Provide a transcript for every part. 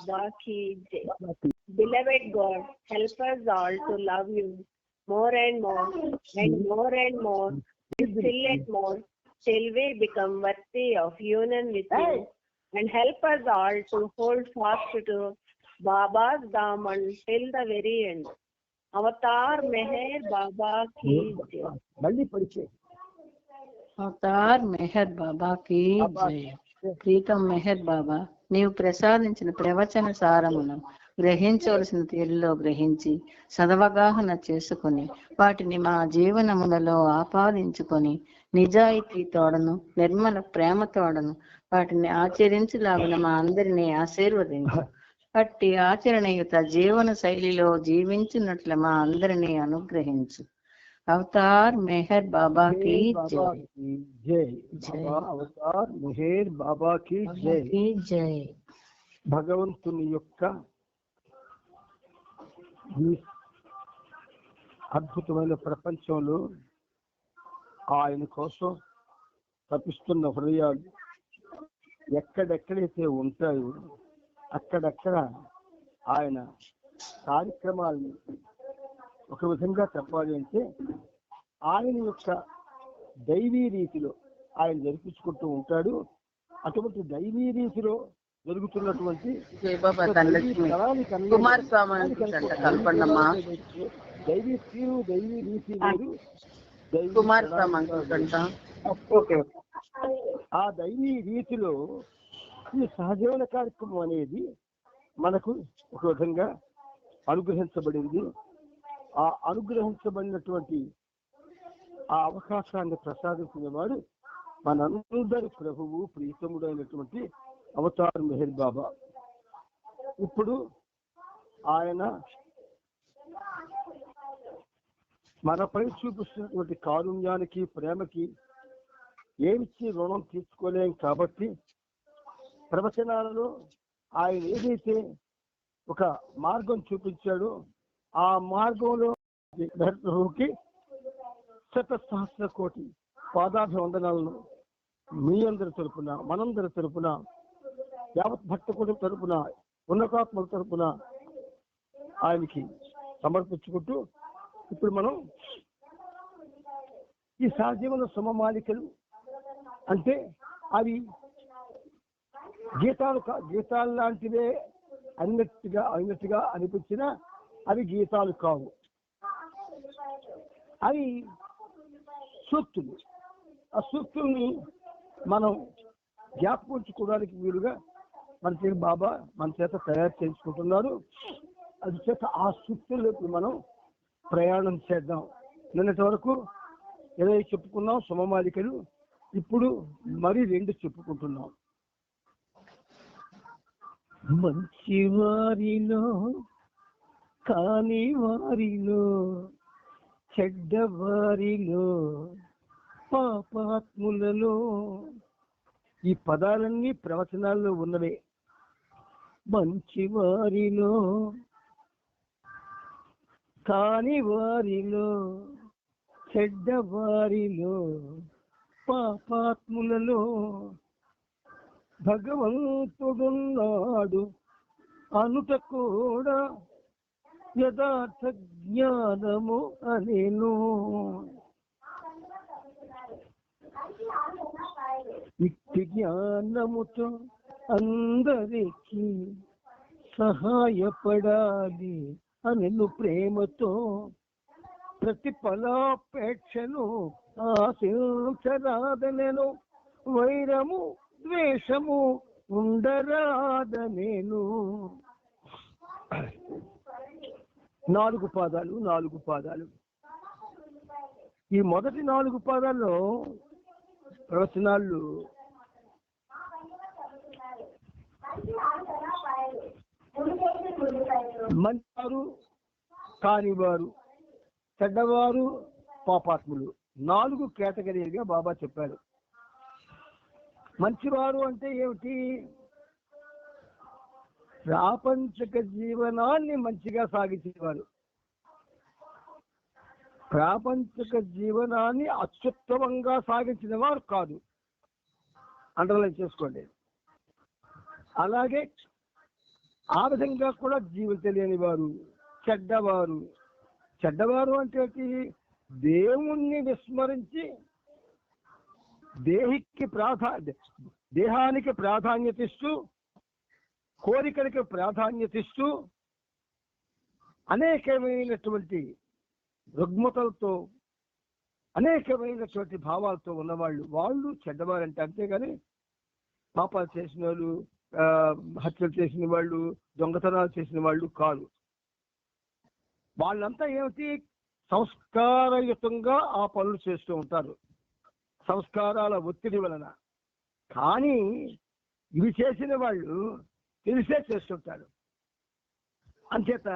Baba ki jai. Beloved God, help us all to love you more and more and more and more, and still and more, till we become worthy of union with you. And help us all to hold fast to Baba's daman till the very end. Avatar Meher Baba ki jai. Avatar Meher Baba కీ జై. ప్రీతం మెహర్ బాబా, నీవు ప్రసాదించిన ప్రవచన సారమును గ్రహించవలసిన తీరులో గ్రహించి సదవగాహన చేసుకుని వాటిని మా జీవనములలో ఆపాదించుకొని నిజాయితీ తోడను నిర్మల ప్రేమ తోడను వాటిని ఆచరించులాగున మా అందరినీ ఆశీర్వదించు. అట్టి ఆచరణయుత జీవన శైలిలో జీవించినట్ల మా అందరినీ అనుగ్రహించు. అవతార్ మెహర్ బాబా కి జై. అవతార్ మెహర్ బాబా కి జై. భగవంతుని యొక్క ఈ అద్భుతమైన ప్రపంచంలో ఆయన కోసం తపిస్తున్న హృదయాలు ఎక్కడెక్కడైతే ఉంటాయో అక్కడక్కడ ఆయన కార్యక్రమాలను ఒక విధంగా చెప్పాలి అంటే ఆయన యొక్క దైవీ రీతిలో ఆయన జరిపించుకుంటూ ఉంటాడు. అటువంటి దైవీ రీతిలో జరుగుతున్నటువంటి దైవీ తీరు దైవీ రీతి వేరు. ఆ దైవీ రీతిలో ఈ సహజీవన కార్యక్రమం అనేది మనకు ఒక విధంగా అనుగ్రహించబడింది. ఆ అనుగ్రహించబడినటువంటి ఆ అవకాశాన్ని ప్రసాదించినవాడు మనందరి ప్రభువు ప్రీతముడు అయినటువంటి అవతార్ మెహర్ బాబా. ఇప్పుడు ఆయన మనపై చూపిస్తున్నటువంటి కారుణ్యానికి ప్రేమకి ఏమిచ్చి రుణం తీర్చుకోలేం కాబట్టి ప్రవచనాలలో ఆయన ఏదైతే ఒక మార్గం చూపించాడో ఆ మార్గంలో ప్రభువుకి 1,000,000 కోటి పాదాభివందనాలను మీ అందరి తరపున మనందరి తరపున యావత్ భక్తకుడి తరపున ఉన్నతాత్మల తరపున ఆయనకి సమర్పించుకుంటూ ఇప్పుడు మనం ఈ సహజీవన సమమాలికలు అంటే అవి గీతాలు లాంటివే అయినట్టుగా అనిపించిన అవి గీతాలు కావు. అవి సూక్తులు. ఆ సూక్తుల్ని మనం జ్ఞాపకుంచుకోవడానికి వీలుగా మన బాబా మన చేత తయారు చేసుకుంటున్నారు. అది చేత ఆ సూక్తుల్లోకి మనం ప్రయాణం చేద్దాం. నిన్నటి వరకు 20 చెప్పుకున్నాం సమమాలికలు. ఇప్పుడు మరి 2 చెప్పుకుంటున్నాం. మంచి వారిలో కాని వారిలో చెడ్డవారిలో పాపాత్ములలో. ఈ పదాలన్నీ ప్రవచనాల్లో ఉన్నవే. మంచి వారిలో కాని వారిలో చెడ్డవారిలో పాపాత్ములలో భగవంతుడున్నాడు అనుట కూడా యథార్థ జ్ఞానము అనేను. ఇట్టి జ్ఞానముతో అందరికీ సహాయపడాలి అనెను ప్రేమతో ప్రతిఫలాపేక్షను ఆశించరాదనెను వైరము ద్వేషము ఉండరాదనేను. 4 పాదాలు. ఈ మొదటి 4 పాదాల్లో ప్రవచనాలు మంచివారు కానివారు చెడ్డవారు పాపాత్ములు 4 కేటగిరీలుగా బాబా చెప్పారు. మంచివారు అంటే ఏమిటి? ప్రాపంచిక జీవనాన్ని మంచిగా సాగించేవారు. ప్రాపంచిక జీవనాన్ని అత్యుత్తమంగా సాగించిన వారు కాదు. అండర్లైన్ చేసుకోండి. అలాగే ఆ విధంగా కూడా జీవం తెలియని వారు చెడ్డవారు. చెడ్డవారు అంటే దేవుణ్ణి విస్మరించి దేహానికి ప్రాధాన్యత ఇస్తూ, కోరికలకి ప్రాధాన్యత ఇస్తూ, అనేకమైనటువంటి రుగ్మతలతో, అనేకమైనటువంటి భావాలతో ఉన్నవాళ్ళు, వాళ్ళు చెడ్డవారంటే. అంతేగాని పాపాలు చేసిన వాళ్ళు, హత్యలు చేసిన వాళ్ళు, దొంగతనాలు చేసిన వాళ్ళు కాదు. వాళ్ళంతా ఏమిటి, సంస్కారయుతంగా ఆ పనులు చేస్తూ ఉంటారు, సంస్కారాల ఒత్తిడి వలన. కానీ ఇవి చేసిన వాళ్ళు తెలిసే చేస్తుంటారు. అంచేత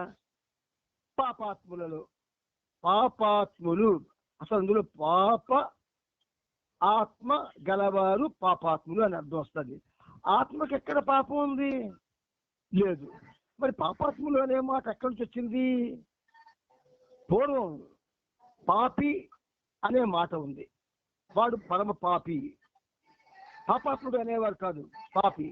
పాపాత్ములు అసలు అందులో పాప ఆత్మ గలవారు పాపాత్ములు అని అర్థం వస్తుంది. ఆత్మకి ఎక్కడ పాపం ఉంది? లేదు. మరి పాపాత్ములు అనే మాట ఎక్కడి నుంచి వచ్చింది? పూర్వం పాపి అనే మాట ఉంది, వాడు పరమ పాపి. పాపాత్ముడు అనేవారు కాదు, పాపి.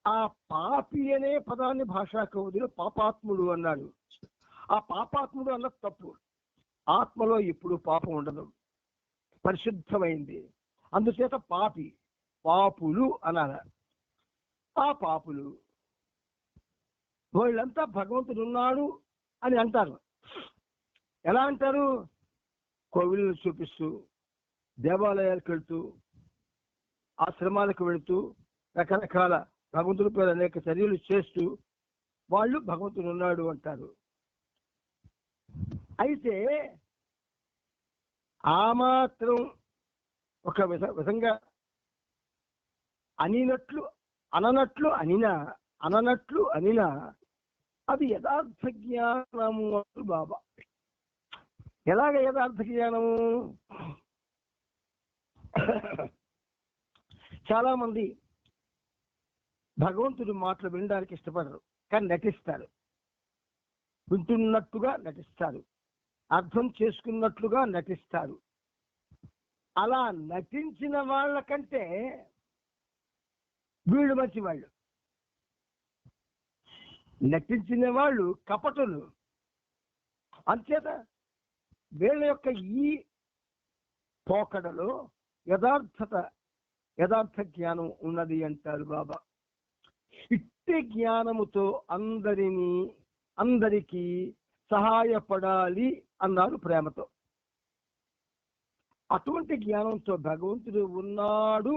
ఆ పాపి అనే పదాన్ని భాషా కవులు పాపాత్ముడు అన్నాడు. ఆ పాపాత్ముడు అన్నది తప్పు. ఆత్మలో ఎప్పుడు పాపం ఉండదు, పరిశుద్ధమైంది. అందుచేత పాపులు అనాల. ఆ పాపులు వాళ్ళంతా భగవంతుడు ఉన్నాడు అని అంటారు. ఎలా అంటారు? కోవిలను చూపిస్తూ, దేవాలయాలకు వెళుతూ, ఆశ్రమాలకు వెళుతూ, రకరకాల భగవంతుడి పేరు అనేక చర్యలు చేస్తూ వాళ్ళు భగవంతుడు ఉన్నాడు అంటారు. అయితే ఆ మాత్రం ఒక విధంగా అననట్లు అనినా అది యథార్థ జ్ఞానము అంటారు బాబా. ఎలాగ యథార్థ జ్ఞానము? చాలా మంది భగవంతుడి మాటలు వినడానికి ఇష్టపడరు, కానీ నటిస్తారు. వింటున్నట్టుగా నటిస్తారు, అర్థం చేసుకున్నట్లుగా నటిస్తారు. అలా నటించిన వాళ్ళకంటే వీళ్ళు మంచివాళ్ళు. నటించిన వాళ్ళు కపటులు. అంచేత వీళ్ళ యొక్క ఈ పోకడలో యథార్థ జ్ఞానం ఉన్నది అంటారు బాబా. ఇట్టి జ్ఞానముతో అందరికీ సహాయపడాలి అన్నారు ప్రేమతో. అటువంటి జ్ఞానంతో భగవంతుడు ఉన్నాడు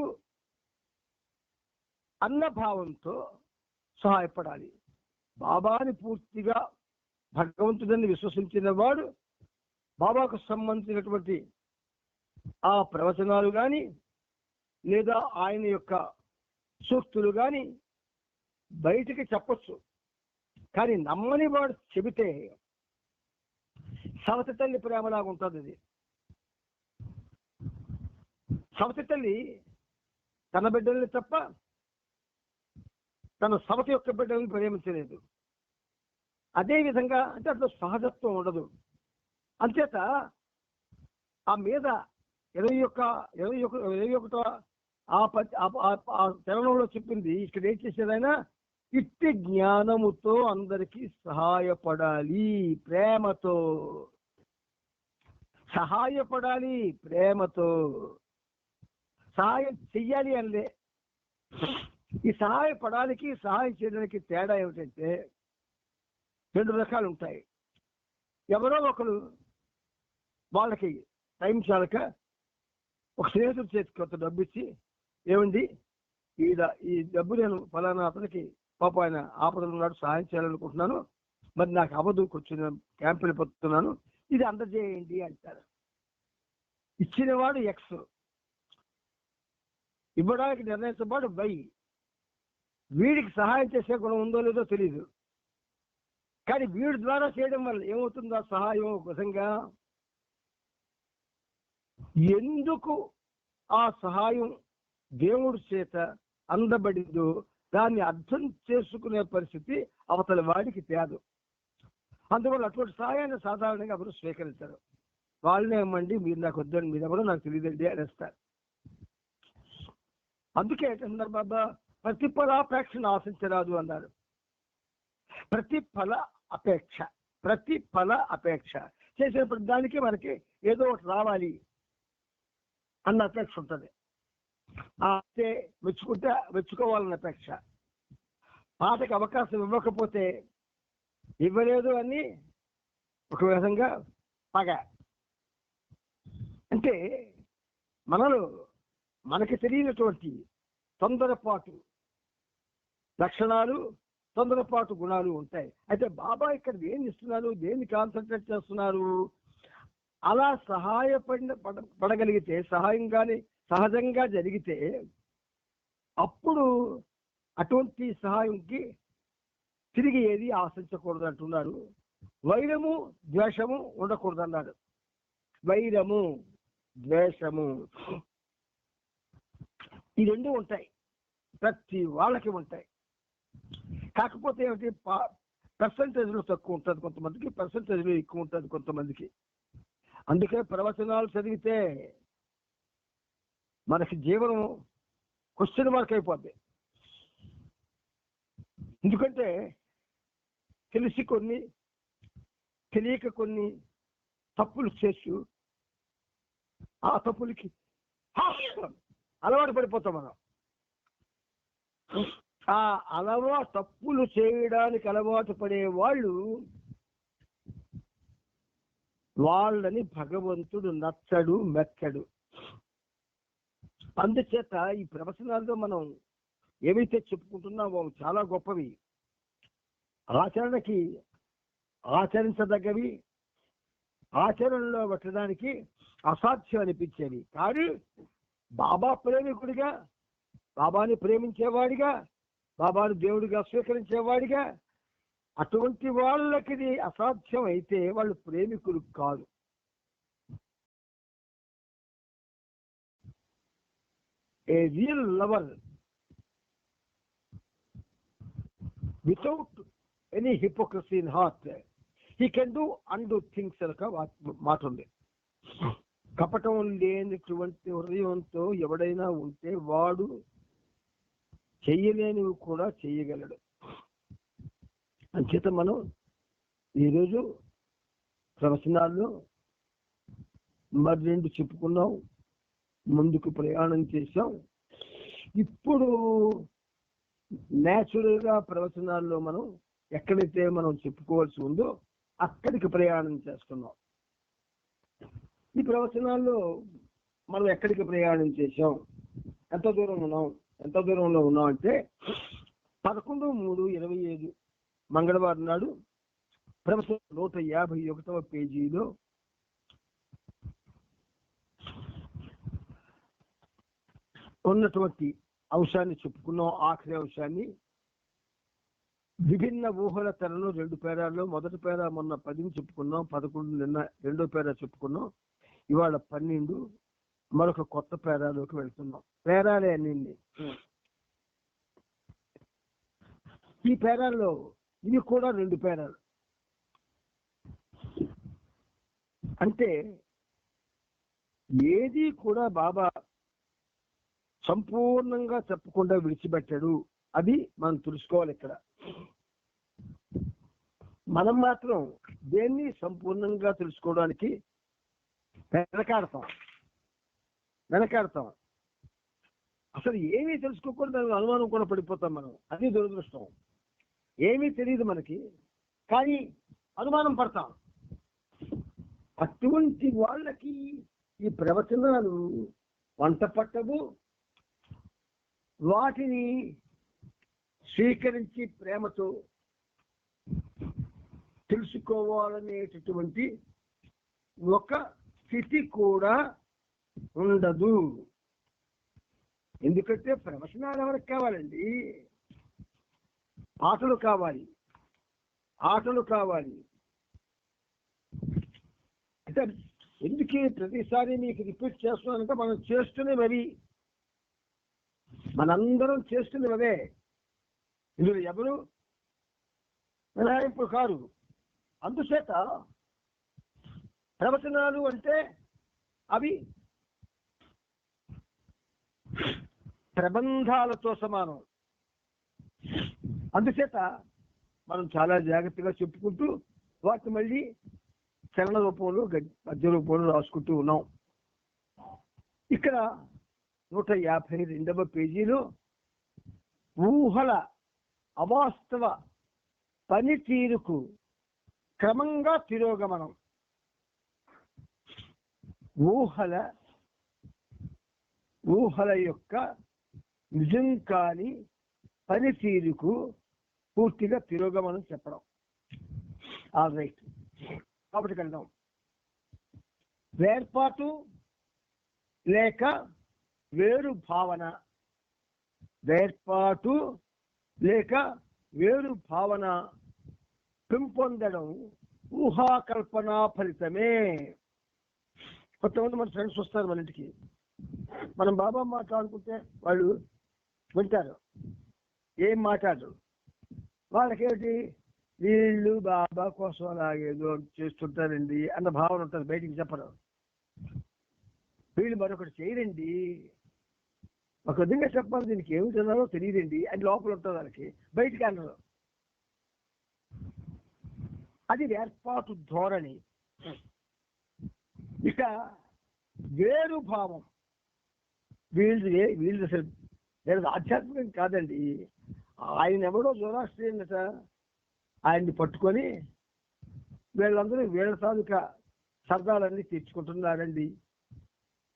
అన్న భావంతో సహాయపడాలి. బాబాని పూర్తిగా భగవంతుడిని విశ్వసించిన వాడు బాబాకు సంబంధించినటువంటి ఆ ప్రవచనాలు కానీ, లేదా ఆయన యొక్క సూక్తులు కానీ బయటికి చెప్పొచ్చు. కానీ నమ్మని వాడు చెబితే సవతి తల్లి ప్రేమలాగా ఉంటుంది. అది సవతి తల్లి తన బిడ్డల్ని తప్ప తన సవతి యొక్క బిడ్డల్ని ప్రేమించలేదు. అదేవిధంగా అంటే అట్లా సహజత్వం ఉండదు. అంచేత ఆ మీద 21 ఆ చరణంలో చెప్పింది. ఇక్కడ ఏం చేసేదైనా ఇట్టి జ్ఞానముతో అందరికీ సహాయపడాలి, ప్రేమతో సహాయపడాలి, ప్రేమతో సహాయం చెయ్యాలి అనలే. ఈ సహాయపడానికి సహాయం చేయడానికి తేడా ఏమిటంటే 2 రకాలు ఉంటాయి. ఎవరో ఒకరు వాళ్ళకి టైం చాలక ఒక స్నేహితుడి చేతికి కొంత డబ్బు ఇచ్చి, ఏమండి ఈ డబ్బు నేను ఫలానా అతనికి పాప ఆయన ఆపదలు ఉన్నాడు, సహాయం చేయాలనుకుంటున్నాను, మరి నాకు అవ్వదు, కొంచెం క్యాంప్ వెళ్ళిపోతున్నాను, ఇది అందజేయండి అంటారు. ఇచ్చినవాడు ఎక్స్, ఇవ్వడానికి నిర్ణయించబడు వై. వీడికి సహాయం చేసే గుణం ఉందో లేదో తెలియదు, కానీ వీడి ద్వారా చేయడం వల్ల ఏమవుతుందో సహాయం ఒక విధంగా. ఎందుకు ఆ సహాయం దేవుడి చేత అందబడిందో దాన్ని అర్థం చేసుకునే పరిస్థితి అవతల వాడికి తేదు. అందువల్ల అటువంటి సహాయాన్ని సాధారణంగా ఎవరు స్వీకరించారు. వాళ్ళనే ఏమండి మీరు నాకు వద్దండి, మీరు ఎవరో నాకు తెలియదండి అనేస్తారు. అందుకే ఏంటంటున్నారు బాబా, ప్రతిఫలాపేక్షను ఆశించరాదు అన్నారు. ప్రతిఫల అపేక్ష, ప్రతిఫల అపేక్ష చేసేప్పుడు దానికి మనకి ఏదో ఒకటి రావాలి అన్న అపేక్ష ఉంటుంది. అంటే మెచ్చుకోవాలన్న అపేక్ష. పాటకి అవకాశం ఇవ్వకపోతే ఇవ్వలేదు అని ఒక విధంగా పగ. అంటే మనలో మనకి తెలియనటువంటి తొందరపాటు లక్షణాలు, తొందరపాటు గుణాలు ఉంటాయి. అయితే బాబా ఇక్కడ దేన్ని ఇస్తున్నారు, దేన్ని కాన్సన్ట్రేట్ చేస్తున్నారు? అలా పడగలిగితే, సహాయంగానే సహజంగా జరిగితే అప్పుడు అటువంటి సహాయంకి తిరిగి ఏది ఆశించకూడదు అంటున్నారు. వైరము ద్వేషము ఉండకూడదు అన్నాడు. వైరము ద్వేషము ఈ రెండు ఉంటాయి, ప్రతి వాళ్ళకి ఉంటాయి. కాకపోతే ఏమిటి, పర్సంటేజ్లో తక్కువ ఉంటుంది కొంతమందికి, పర్సంటేజ్లో ఎక్కువ ఉంటుంది కొంతమందికి. అందుకే ప్రవచనాలు చదివితే మనకి జీవనం క్వశ్చన్ మార్క్ అయిపోద్ది. ఎందుకంటే తెలిసి కొన్ని, తెలియక కొన్ని తప్పులు చేస్తూ ఆ తప్పులకి అలవాటు పడిపోతాం మనం. ఆ తప్పులు చేయడానికి అలవాటు పడే వాళ్ళని భగవంతుడు నచ్చడు, మెచ్చడు. అందుచేత ఈ ప్రవచనాల్లో మనం ఏవైతే చెప్పుకుంటున్నామో చాలా గొప్పవి, ఆచరణకి ఆచరించదగ్గవి, ఆచరణలో పెట్టడానికి అసాధ్యం అనిపించేవి. కానీ బాబా ప్రేమికుడిగా, బాబాని ప్రేమించేవాడిగా, బాబాని దేవుడిగా స్వీకరించేవాడిగా అటువంటి వాళ్ళకి ఇది అసాధ్యం అయితే వాళ్ళు ప్రేమికులు కాదు. ఏ real lover without any hypocrisy in heart he can do undo things అనక మాట ఉంది. కపటం లేనటువంటి హృదయంతో ఎవడైనా ఉంటే వాడు చెయ్యలేనివి కూడా చెయ్యగలడు. అంచేత మనం ఈరోజు ప్రవచనాల్లో మరి 2 చెప్పుకున్నాం, ముందుకు ప్రయాణం చేశాం. ఇప్పుడు న్యాచురల్గా ప్రవచనాల్లో మనం ఎక్కడైతే మనం చెప్పుకోవాల్సి ఉందో అక్కడికి ప్రయాణం చేస్తున్నాం. ఈ ప్రవచనాల్లో మనం ఎక్కడికి ప్రయాణం చేశాం, ఎంత దూరంలో ఉన్నాం అంటే 11/3/25 మంగళవారం నాడు ప్రవచనం 151వ పేజీలో ఉన్నటువంటి అంశాన్ని చెప్పుకున్నాం. ఆఖరి అంశాన్ని విభిన్న ఊహల తెరలో 2 పేరాల్లో, మొదటి పేర మొన్న 10 చెప్పుకున్నాం, 11 నిన్న 2వ పేర చెప్పుకున్నాం, ఇవాళ 12 మరొక కొత్త పేరాలోకి వెళ్తున్నాం. పేరాలే అన్ని. ఈ పేరాల్లో ఇవి కూడా 2 పేరాలు. అంటే ఏది కూడా బాబా సంపూర్ణంగా చెప్పకుండా విడిచిపెట్టాడు. అది మనం తెలుసుకోవాలి. ఇక్కడ మనం మాత్రం దేన్ని సంపూర్ణంగా తెలుసుకోవడానికి వెనకాడతాం. అసలు ఏమీ తెలుసుకోకుండా అనుమానం కూడా పడిపోతాం మనం. అది దురదృష్టం. ఏమీ తెలియదు మనకి, కానీ అనుమానం పడతాం. అటువంటి వాళ్ళకి ఈ ప్రవచనాలు వంట పట్టవు. వాటిని స్వీకరించి ప్రేమతో తెలుసుకోవాలనేటటువంటి ఒక స్థితి కూడా ఉండదు. ఎందుకంటే ప్రవచనాలు ఎవరికి కావాలండి? ఆటలు కావాలి. అంటే ఎందుకే ప్రతిసారి మీకు రిపీట్ చేస్తున్నానంటే మనం చేస్తున్నవి, మనందరం చేస్తున్నవే. ఇందులో ఎవరు మినహాయింపు కారు. అందుచేత ప్రవచనాలు అంటే అవి ప్రబంధాలతో సమానం. అందుచేత మనం చాలా జాగ్రత్తగా చెప్పుకుంటూ వాటిని మళ్ళీ చలన రూపంలో పద్య రూపంలో రాసుకుంటూ ఉన్నాం. ఇక్కడ 152వ పేజీలో ఊహల అవాస్తవ పనితీరుకు క్రమంగా తిరోగమనం. ఊహల యొక్క నిజం కాని పనితీరుకు పూర్తిగా తిరోగమనం చెప్పడం. ఆల్ రైట్, కాబట్టి వెళ్దాం. వేర్పాటు లేక వేరు భావన. వేర్పాటు లేక వేరు భావన పెంపొందడం ఊహాకల్పన ఫలితమే. కొంతమంది మన ఫ్రెండ్స్ వస్తారు మన ఇంటికి, మనం బాబా మాట్లాడుకుంటే వాళ్ళు వింటారు, ఏం మాట్లాడరు. వాళ్ళకేమిటి, వీళ్ళు బాబా కోసం అలాగేదో చేస్తుంటారండి అన్న భావన ఉంటుంది, బయటికి చెప్పరు. వీళ్ళు మరొకటి చేయరండి, ఒక విధంగా చెప్పాలి, దీనికి ఏమి తిన్నారో తెలియదండి అని లోపల ఉంటుంది వాళ్ళకి, బయటికి అనరు. అది ఏర్పాటు ధోరణి. ఇక వేరు భావం, వీళ్ళు అసలు వీళ్ళది ఆధ్యాత్మికం కాదండి, ఆయన ఎవడో జోరాస్ట్రియన్ట, ఆయన్ని పట్టుకొని వీళ్ళందరూ వీళ్ళ తాలూకా సరదాలన్నీ తీర్చుకుంటున్నారండి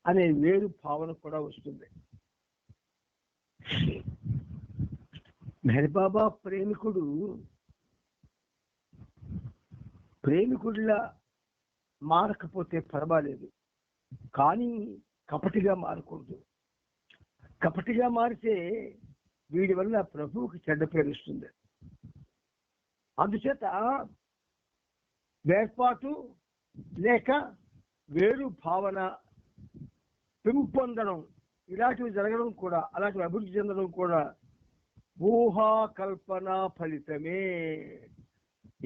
అనే వేరు భావన కూడా వస్తుంది. మెహర్ బాబా ప్రేమికుడిలా మారకపోతే పర్వాలేదు, కానీ కపటిగా మారకూడదు. కపటిగా మారితే వీడి వల్ల ప్రభువుకి చెడ్డ పేరు వస్తుంది. అందుచేత వేర్పాటు లేక వేరు భావన పెంపొందడం, ఇలాంటివి జరగడం కూడా, అలాంటివి అభివృద్ధి చెందడం కూడా ఊహాకల్పన ఫలితమే.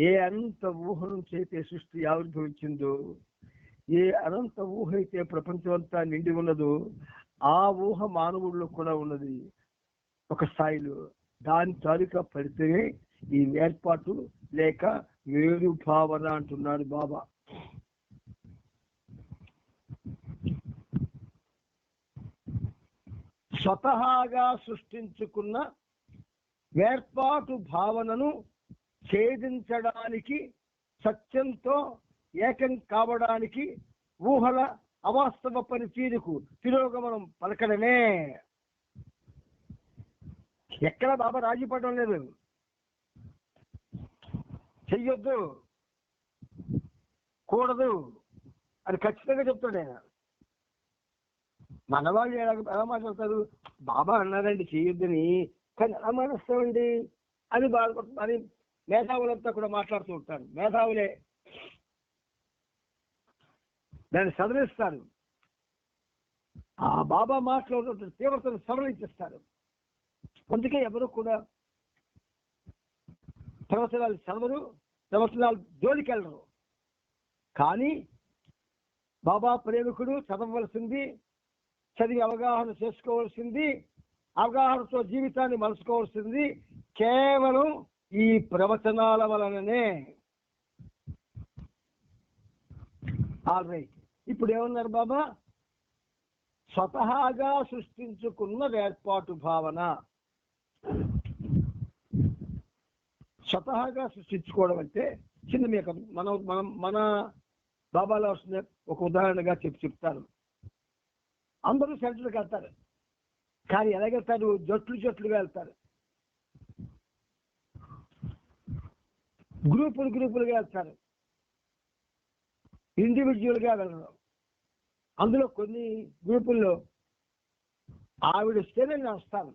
ఏ అనంత ఊహ నుంచి అయితే సృష్టి ఆవిర్భవించిందో, ఏ అనంత ఊహ అయితే ప్రపంచం అంతా నిండి ఉన్నదో, ఆ ఊహ మానవుల్లో కూడా ఉన్నది ఒక స్థాయిలో. దాని తాలూకా ఫలితమే ఈ ఏర్పాటు లేక వేరు భావన అంటున్నాడు బాబా. స్వతహాగా సృష్టించుకున్న వేర్పాటు భావనను ఛేదించడానికి, సత్యంతో ఏకం కావడానికి ఊహల అవాస్తవ పనితీరుకు తిరోగమనం పలకడమే. ఎక్కడ బాబా రాజీ పడడం లేదు, చెయ్యొద్దు, కూడదు అని ఖచ్చితంగా చెప్తాడు ఆయన. మనవాళ్ళు ఎలా మాట్లాడతారు, బాబా అన్నారండి చెయ్యొద్దని, కానీ ఎలా మానేస్తామండి అని బాధపడుతుంది. మేధావులంతా కూడా మాట్లాడుతూ ఉంటారు, మేధావులే దాన్ని సవరిస్తారు, ఆ బాబా మాట్లాడుతున్న తీవ్రతను సవరించేస్తారు. అందుకే ఎవరు కూడా ప్రవచనాలు చదవరు, ప్రవచనాలు జోలికెళ్ళరు. కానీ బాబా ప్రేమికుడు చదవవలసింది, చదివి అవగాహన చేసుకోవాల్సింది, అవగాహనతో జీవితాన్ని మలుచుకోవాల్సింది కేవలం ఈ ప్రవచనాల వలననే. ఆల్ రైట్, ఇప్పుడు ఏమన్నారు బాబా, స్వతహాగా సృష్టించుకున్న ఏర్పాటు భావన. స్వతహాగా సృష్టించుకోవడం అంటే చిన్న మీకు మన బాబాలో వస్తుంది ఒక ఉదాహరణగా చెప్తాను. అందరూ సెంటర్కి వెళ్తారు, కానీ ఎలాగెళ్తారు, జట్లుగా వెళ్తారు, గ్రూపులుగా వెళ్తారు, ఇండివిజువల్గా వెళ్ళరు. అందులో కొన్ని గ్రూపుల్లో ఆవిడ వస్తేనే నేను వస్తాను,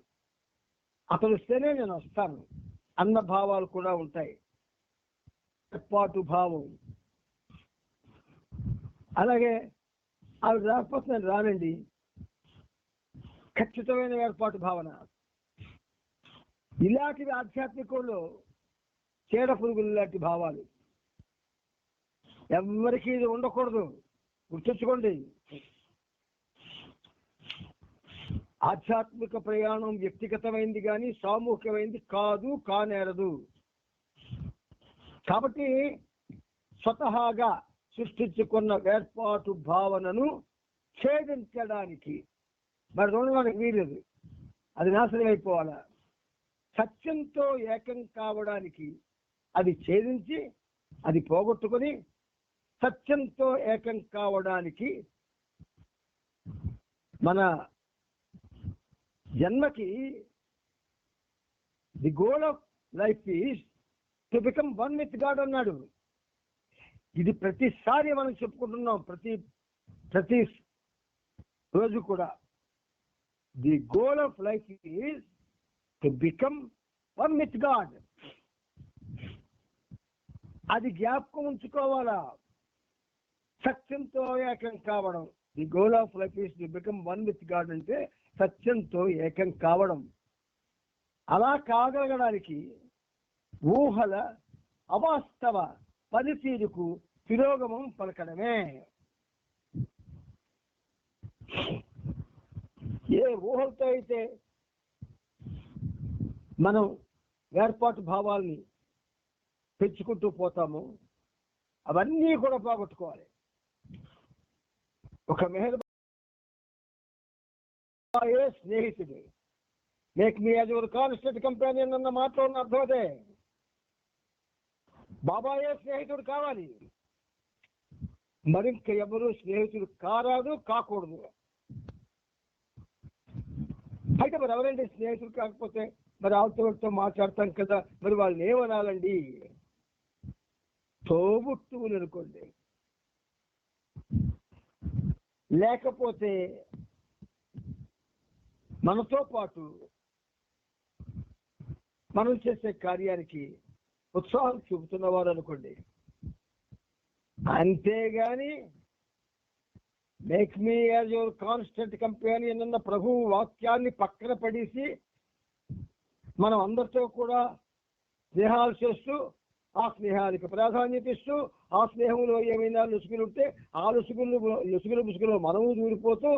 అతను వస్తేనే నేను వస్తాను అన్న భావాలు కూడా ఉంటాయి, ఏర్పాటు భావం. అలాగే ఆవిడ రాకపోతే నేను రానండి, ఖచ్చితమైన ఏర్పాటు భావన. ఇలాంటివి ఆధ్యాత్మికంలో చీడ పురుగులు లాంటి భావాలు. ఎవరికి ఇది ఉండకూడదు, గుర్తుంచుకోండి. ఆధ్యాత్మిక ప్రయాణం వ్యక్తిగతమైంది కానీ సామూహికమైంది కాదు, కానేరదు. కాబట్టి స్వతహాగా సృష్టించుకున్న ఏర్పాటు భావనను ఛేదించడానికి మరి ఉండడానికి వీలేదు, అది నాశనం అయిపోవాలా. సత్యంతో ఏకం కావడానికి అది ఛేదించి అది పోగొట్టుకొని సత్యంతో ఏకం కావడానికి మన జన్మకి the goal of life is to become one with God అన్నాడు. ఇది ప్రతిసారి మనం చెప్పుకుంటున్నాం, ప్రతి రోజు కూడా. The goal of life is to become one with God. అది జ్ఞాపకం ఉంచుకోవాలా. సత్యంతో ఏకం కావడం. The goal of life is to become one with God అంటే సత్యంతో ఏకం కావడం. అలా కాగలగడానికి ఊహల అవాస్తవ పనితీరుకు తిరోగమం పలకడమే. ఏ ఊహలతో అయితే మనం ఏర్పాటు భావాల్ని పెంచుకుంటూ పోతామో అవన్నీ కూడా పోగొట్టుకోవాలి. ఒక మెహర్బాయే స్నేహితుడు, make me as your constant companion అన్న మాటలో ఉన్న అర్థం అదే. బాబాయే స్నేహితుడు కావాలి, మరింక ఎవరు స్నేహితుడు కారాదు, కాకూడదు. అయితే మరి ఎవరండి స్నేహితుడు కాకపోతే? మరి అవతలతో మాట్లాడతాం కదా, మరి వాళ్ళని ఏమనాలండి? తోబుట్టువులు అనుకోండి, లేకపోతే మనతో పాటు మనం చేసే కార్యానికి ఉత్సాహం చూపుతున్నవారు అనుకోండి. అంతేగాని make me as your constant companion అన్న ప్రభు వాక్యాన్ని పక్కన పడేసి మనం అందరితో కూడా స్నేహాలు చేస్తూ ఆ స్నేహానికి ప్రాధాన్యత ఇస్తూ ఆ స్నేహంలో ఏమైనా లుసుగులు ఉంటే ఆ లుసుగులు ముసుగులో మనము దూరిపోతూ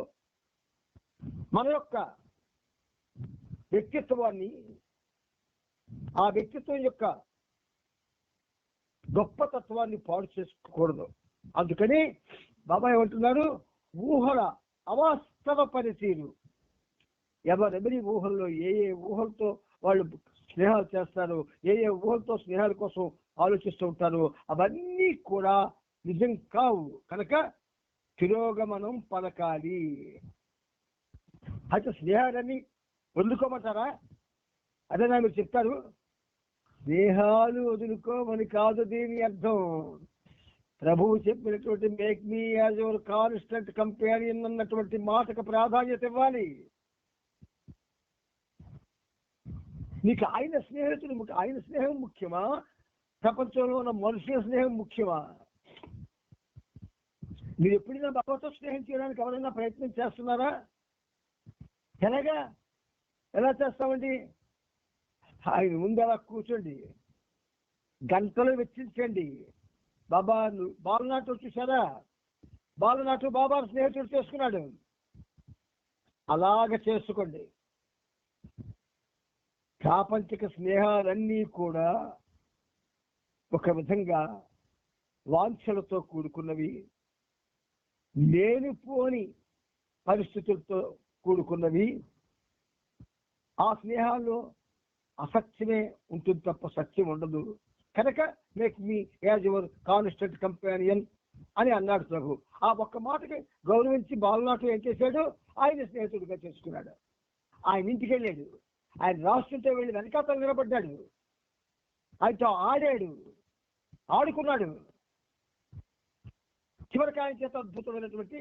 మన యొక్క వ్యక్తిత్వాన్ని, ఆ వ్యక్తిత్వం యొక్క గొప్పతత్వాన్ని పాడు చేసుకోకూడదు. అందుకని బాబా ఏమంటున్నారు? ఊహల అవాస్తవ పనితీరు. ఎవరెవరి ఊహల్లో ఏ ఊహలతో వాళ్ళు స్నేహాలు చేస్తారు, ఏ ఊహలతో స్నేహాల కోసం ఆలోచిస్తూ ఉంటారు, అవన్నీ కూడా నిజం కావు. కనుక తిరోగమనం పలకాలి. అయితే స్నేహాలన్నీ వదులుకోమంటారా? అదేనా మీరు చెప్తారు? స్నేహాలు వదులుకోమని కాదు దీని అర్థం. ప్రభువు చెప్పినటువంటి make me as your constant companion అన్నటువంటి మాటకు ప్రాధాన్యత ఇవ్వాలి. నీకు ఆయన స్నేహం ముఖ్యమా, ప్రపంచంలో ఉన్న మనుషుల స్నేహం ముఖ్యమా? మీరు ఎప్పుడైనా బాబాతో స్నేహం చేయడానికి ఎవరైనా ప్రయత్నం చేస్తున్నారా? ఎలా చేస్తామండి? ఆయన ముందు అలా కూర్చోండి, గంటలు వెచ్చించండి. బాబా బాలనాటు చూసారా? బాలనాటు బాబా స్నేహితుడు చేసుకున్నాడు. అలాగ చేసుకోండి. ప్రాపంచిక స్నేహాలన్నీ కూడా ఒక విధంగా వాంఛలతో కూడుకున్నవి, లేనిపోని పరిస్థితులతో కూడుకున్నవి. ఆ స్నేహాల్లో అసత్యమే ఉంటుంది తప్ప సత్యం ఉండదు. కనుక make me as your constant companion అని అన్నాడు ప్రభు. ఆ ఒక్క మాటకి గౌరవించి బాలనాటు ఏం చేశాడు? ఆయన స్నేహితుడిగా చేసుకున్నాడు. ఆయన ఇంటికి వెళ్ళాడు, ఆయన రాష్ట్రంతో వెళ్ళి వెనకాతలు నిలబడ్డాడు, ఆయనతో ఆడుకున్నాడు. చివరికి ఆయన చేత అద్భుతమైనటువంటి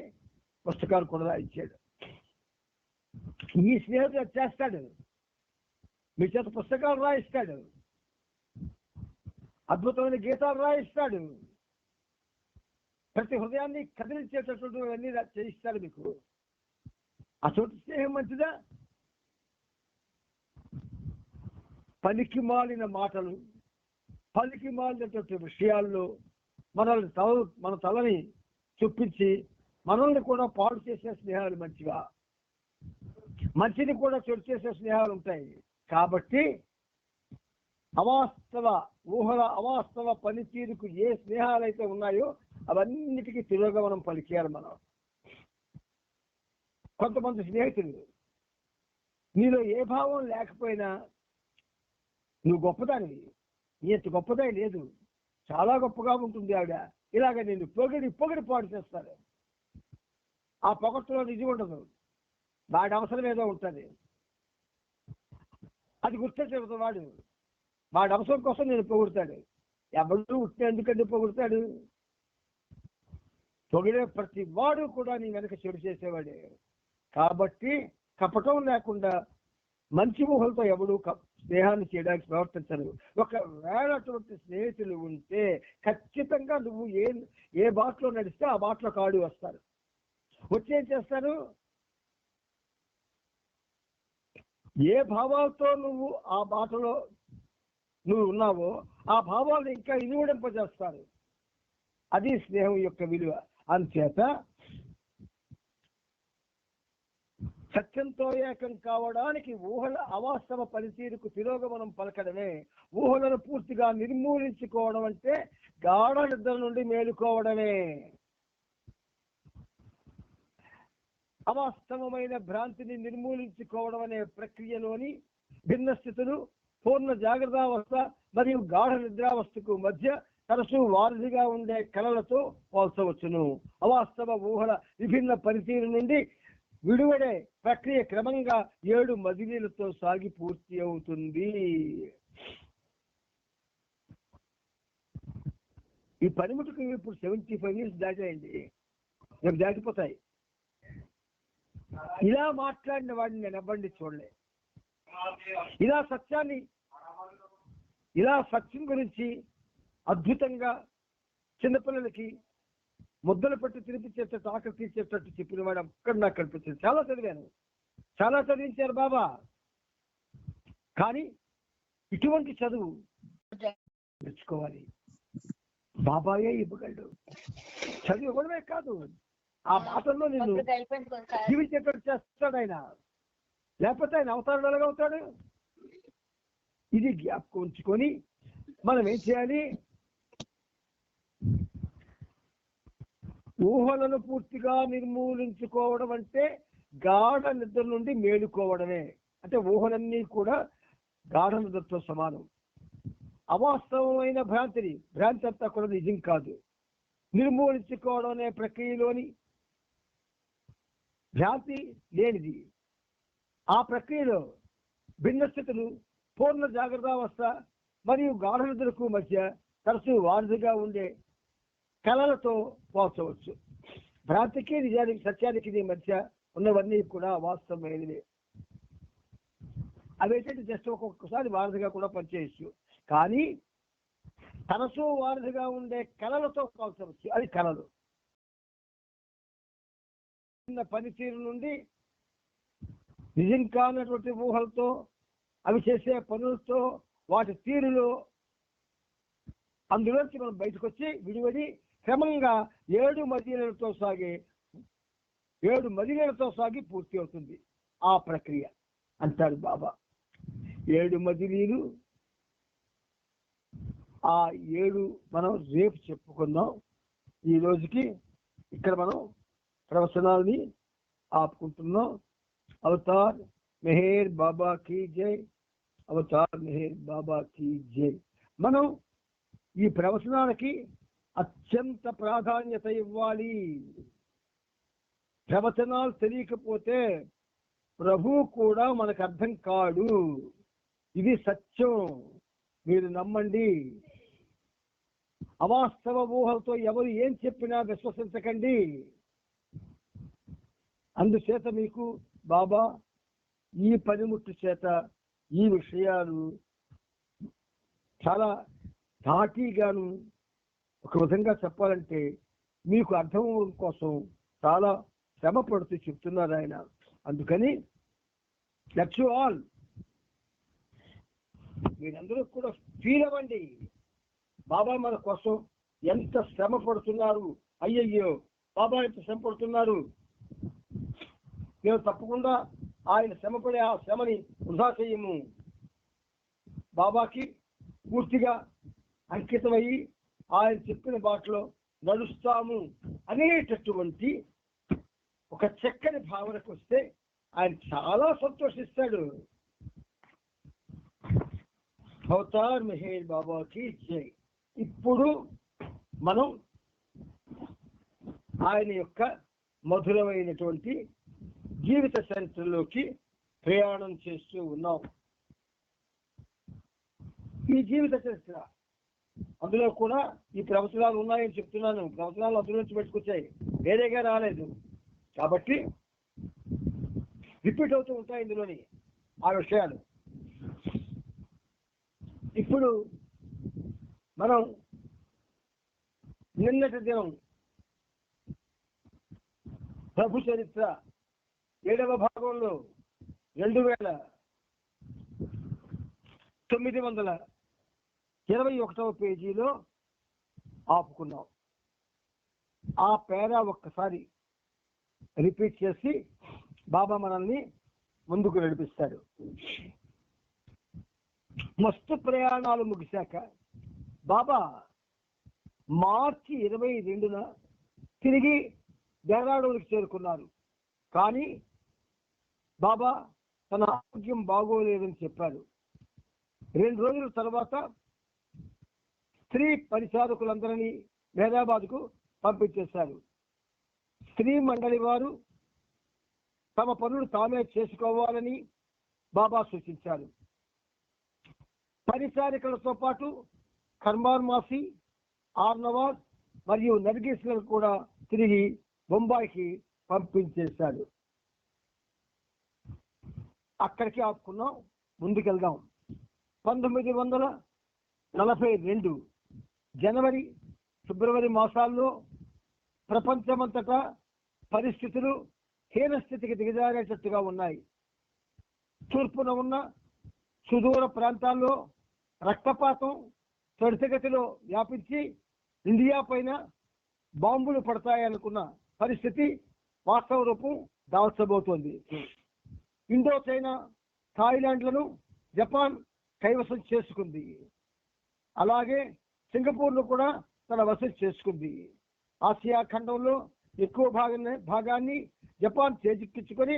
పుస్తకాలు కూడా రాయించాడు. ఈ స్నేహితుడు చేస్తాడు, మీ చేత పుస్తకాలు రాయిస్తాడు, అద్భుతమైన గీతాలు రాయిస్తాడు, ప్రతి హృదయాన్ని కదిలించేటటువంటి అన్ని చేయిస్తాడు మీకు. అటువంటి స్నేహం మంచిదా? పనికి మాలిన మాటలు, పనికి మాలినటువంటి విషయాల్లో మన తలని చొప్పించి మనల్ని కూడా పాడు చేసే స్నేహాలు మంచివా? మంచిని కూడా చెడు చేసే స్నేహాలు ఉంటాయి. కాబట్టి అవాస్తవ పనితీరుకు ఏ స్నేహాలు అయితే ఉన్నాయో అవన్నిటికీ తిరోగమనం పలికేయాలి మనం. కొంతమంది స్నేహితులు నీలో ఏ భావం లేకపోయినా నువ్వు గొప్పదానివి, నీ ఎంత గొప్పదాని లేదు, చాలా గొప్పగా ఉంటుంది ఆవిడ, ఇలాగ నేను పొగిడి పాడు చేస్తారు. ఆ పొగట్టులో నిజం ఉండదు, వాడి అవసరం ఏదో ఉంటుంది. అది గుర్తించదు వాడి అవసరం కోసం నేను పొగుడతాడు. ఎవరు ఉట్టే ఎందుకంటే పొగుడతాడు? పొగిడే ప్రతి వాడు కూడా నీ వెనక చెడు చేసేవాడే. కాబట్టి కపటం లేకుండా మంచి ఊహలతో ఎవడు స్నేహాన్ని చేయడానికి ప్రవర్తించరు. ఒకవేళ అటువంటి స్నేహితులు ఉంటే ఖచ్చితంగా నువ్వు ఏ బాటలో నడిస్తే ఆ బాటలో కాడు వస్తారు. వచ్చి ఏం చేస్తారు? ఏ భావాలతో నువ్వు ఆ బాటలో నువ్వు ఉన్నావో ఆ భావాలను ఇంకా ఇనువడింపజేస్తారు. అది స్నేహం యొక్క విలువ. అందుచేత సత్యంతో ఏకం కావడానికి ఊహల అవాస్తవ పనితీరుకు తిరోగమనం పలకడమే. ఊహలను పూర్తిగా నిర్మూలించుకోవడం అంటే గాఢ నిద్ర నుండి మేలుకోవడమే. అవాస్తవమైన భ్రాంతిని నిర్మూలించుకోవడం అనే ప్రక్రియలోని భిన్న స్థితులు పూర్ణ జాగ్రత్తావస్థ మరియు గాఢ నిద్రావస్థకు మధ్య తరచూ వారధిగా ఉండే కళలతో పోల్చవచ్చును. అవాస్తవ ఊహల విభిన్న పనితీరు నుండి విడువడే ప్రక్రియ క్రమంగా 7 మజిలీలతో సాగి పూర్తి అవుతుంది. ఈ పనిముట్టుకు ఇప్పుడు 75 years దాటాయండి, రేపు దాటిపోతాయి. ఇలా మాట్లాడిన వాడిని నేను ఎవ్వండి చూడలే. ఇలా సత్యం గురించి అద్భుతంగా చిన్నపిల్లలకి ముద్దలు పెట్టి తినిపించేటట్టు ఆకలి తీర్చేటట్టు చెప్పిన వాడు అక్కడ నాకు కనిపించింది. చాలా చదివాను, చాలా చదివించారు బాబా. కానీ ఇటువంటి చదువు నేర్చుకోవాలి. బాబాయే ఇవ్వగలడు. చదువు ఇవ్వడమే కాదు, ఆ మాటల్లో నేను జీవించేటట్టు చేస్తాడు ఆయన. లేకపోతే ఆయన అవతారం ఎలాగవుతాడు? ఇది జ్ఞాపకం ఉంచుకొని మనం ఏం చేయాలి? ఊహలను పూర్తిగా నిర్మూలించుకోవడం అంటే గాఢ నిద్ర నుండి మేలుకోవడమే. అంటే ఊహలన్నీ కూడా గాఢ నిద్రతో సమానం. అవాస్తవమైన భ్రాంతి అంతా కూడా నిజం కాదు. నిర్మూలించుకోవడం అనే ప్రక్రియలోని భ్రాంతి లేనిది. ఆ ప్రక్రియలో భిన్న స్థితులు పూర్ణ జాగ్రత్తావస్థ మరియు గాఢ నిద్రకు మధ్య తరచూ వారధిగా ఉండే కళలతో పోల్చవచ్చు. భ్రాంతికి నిజానికి సత్యానికి మధ్య ఉన్నవన్నీ కూడా వాస్తవమైనవి. అవేంటంటే జస్ట్ ఒక్కొక్కసారి వారధిగా కూడా పనిచేయచ్చు. కానీ తరచూ వారధిగా ఉండే కళలతో పోల్చవచ్చు. అది కళలు. పనితీరు నుండి నిజం కానటువంటి ఊహలతో, అవి చేసే పనులతో, వాటి తీరులో అందులోంచి మనం బయటకు వచ్చి విడివడి క్రమంగా 7 మజిలీలతో సాగి పూర్తి అవుతుంది ఆ ప్రక్రియ అంటాడు బాబా. 7 మజిలీలు. ఆ 7 మనం రేపు చెప్పుకుందాం. ఈ రోజుకి ఇక్కడ మనం ప్రవచనాల్ని ఆపుకుంటున్నాం. అవతార్ మెహర్ బాబా కీ జై. అవతార్ మెహర్ బాబా కీ జై. మనం ఈ ప్రవచనాలకి అత్యంత ప్రాధాన్యత ఇవ్వాలి. ప్రవచనాలు తెలియకపోతే ప్రభు కూడా మనకు అర్థం కాడు. ఇది సత్యం, మీరు నమ్మండి. అవాస్తవ ఊహలతో ఎవరు ఏం చెప్పినా విశ్వసించకండి. అందుచేత మీకు బాబా ఈ పనిముట్టు చేత ఈ విషయాలు చాలా ధాటిగాను, ఒక విధంగా చెప్పాలంటే మీకు అర్థం కోసం చాలా శ్రమ పడుతూ చెప్తున్నారు ఆయన. అందుకని లెట్స్ యు ఆల్, మీరందరూ కూడా ఫీల్ అవ్వండి. బాబా మన కోసం ఎంత శ్రమ పడుతున్నారు. అయ్యయ్యో బాబా ఎంత శ్రమ పడుతున్నారు. మేము తప్పకుండా ఆయన శ్రమపడే ఆ శ్రమని వృధా చేయము, బాబాకి పూర్తిగా అంకితమయ్యి ఆయన చెప్పిన బాటలో నడుస్తాము అనేటటువంటి ఒక చక్కని భావనకు వస్తే ఆయన చాలా సంతోషిస్తాడు. అవతార్ మెహర్ బాబాకి జై. ఇప్పుడు మనం ఆయన యొక్క మధురమైనటువంటి జీవిత చరిత్రలోకి ప్రయాణం చేస్తూ ఉన్నాం. ఈ జీవిత చరిత్ర అందులో కూడా ఈ ప్రవచనాలు ఉన్నాయని చెప్తున్నాను. ప్రవచనాలు అందులో నుంచి పెట్టుకొచ్చాయి, వేరేగా రాలేదు. కాబట్టి రిపీట్ అవుతూ ఉంటాయి ఇందులోని ఆ విషయాలు. ఇప్పుడు మనం నిన్నటి దినం ప్రభు చరిత్ర 7వ భాగంలో 2921వ పేజీలో ఆపుకున్నాం. ఆ పేరా ఒక్కసారి రిపీట్ చేసి బాబా మనల్ని ముందుకు నడిపిస్తాడు. మస్తు ప్రయాణాలు ముగిశాక బాబా మార్చి 22న తిరిగి డెహ్రాడూన్కి చేరుకున్నారు. కానీ బాబా తన ఆరోగ్యం బాగోలేదని చెప్పారు. 2 రోజుల తర్వాత స్త్రీ పరిచారకులందరినీ మెహరాబాద్కు పంపించేశారు. స్త్రీ మండలి వారు తమ పనులు తామే చేసుకోవాలని బాబా సూచించారు. పరిచారికలతో పాటు ఖర్మాన్ మాసి, ఆర్నవాజ్ మరియు నర్గిస్లను కూడా తిరిగి బొంబాయికి పంపించేశాడు. అక్కడికి ఆపుకున్నాం. ముందుకెళ్దాం. 1942 జనవరి, ఫిబ్రవరి మాసాల్లో ప్రపంచమంతటా పరిస్థితులు హీనస్థితికి దిగజారేటట్టుగా ఉన్నాయి. తూర్పున ఉన్న సుదూర ప్రాంతాల్లో రక్తపాతం త్వరితగతిలో వ్యాపించి ఇండియా పైన బాంబులు పడతాయనుకున్న పరిస్థితి వాస్తవ రూపం దాల్చబోతోంది. ఇండో చైనా, థాయిలాండ్లను జపాన్ కైవసం చేసుకుంది. అలాగే సింగపూర్ను కూడా తన వశం చేసుకుంది. ఆసియా ఖండంలో ఎక్కువ భాగాన్ని జపాన్ చేజిక్కించుకొని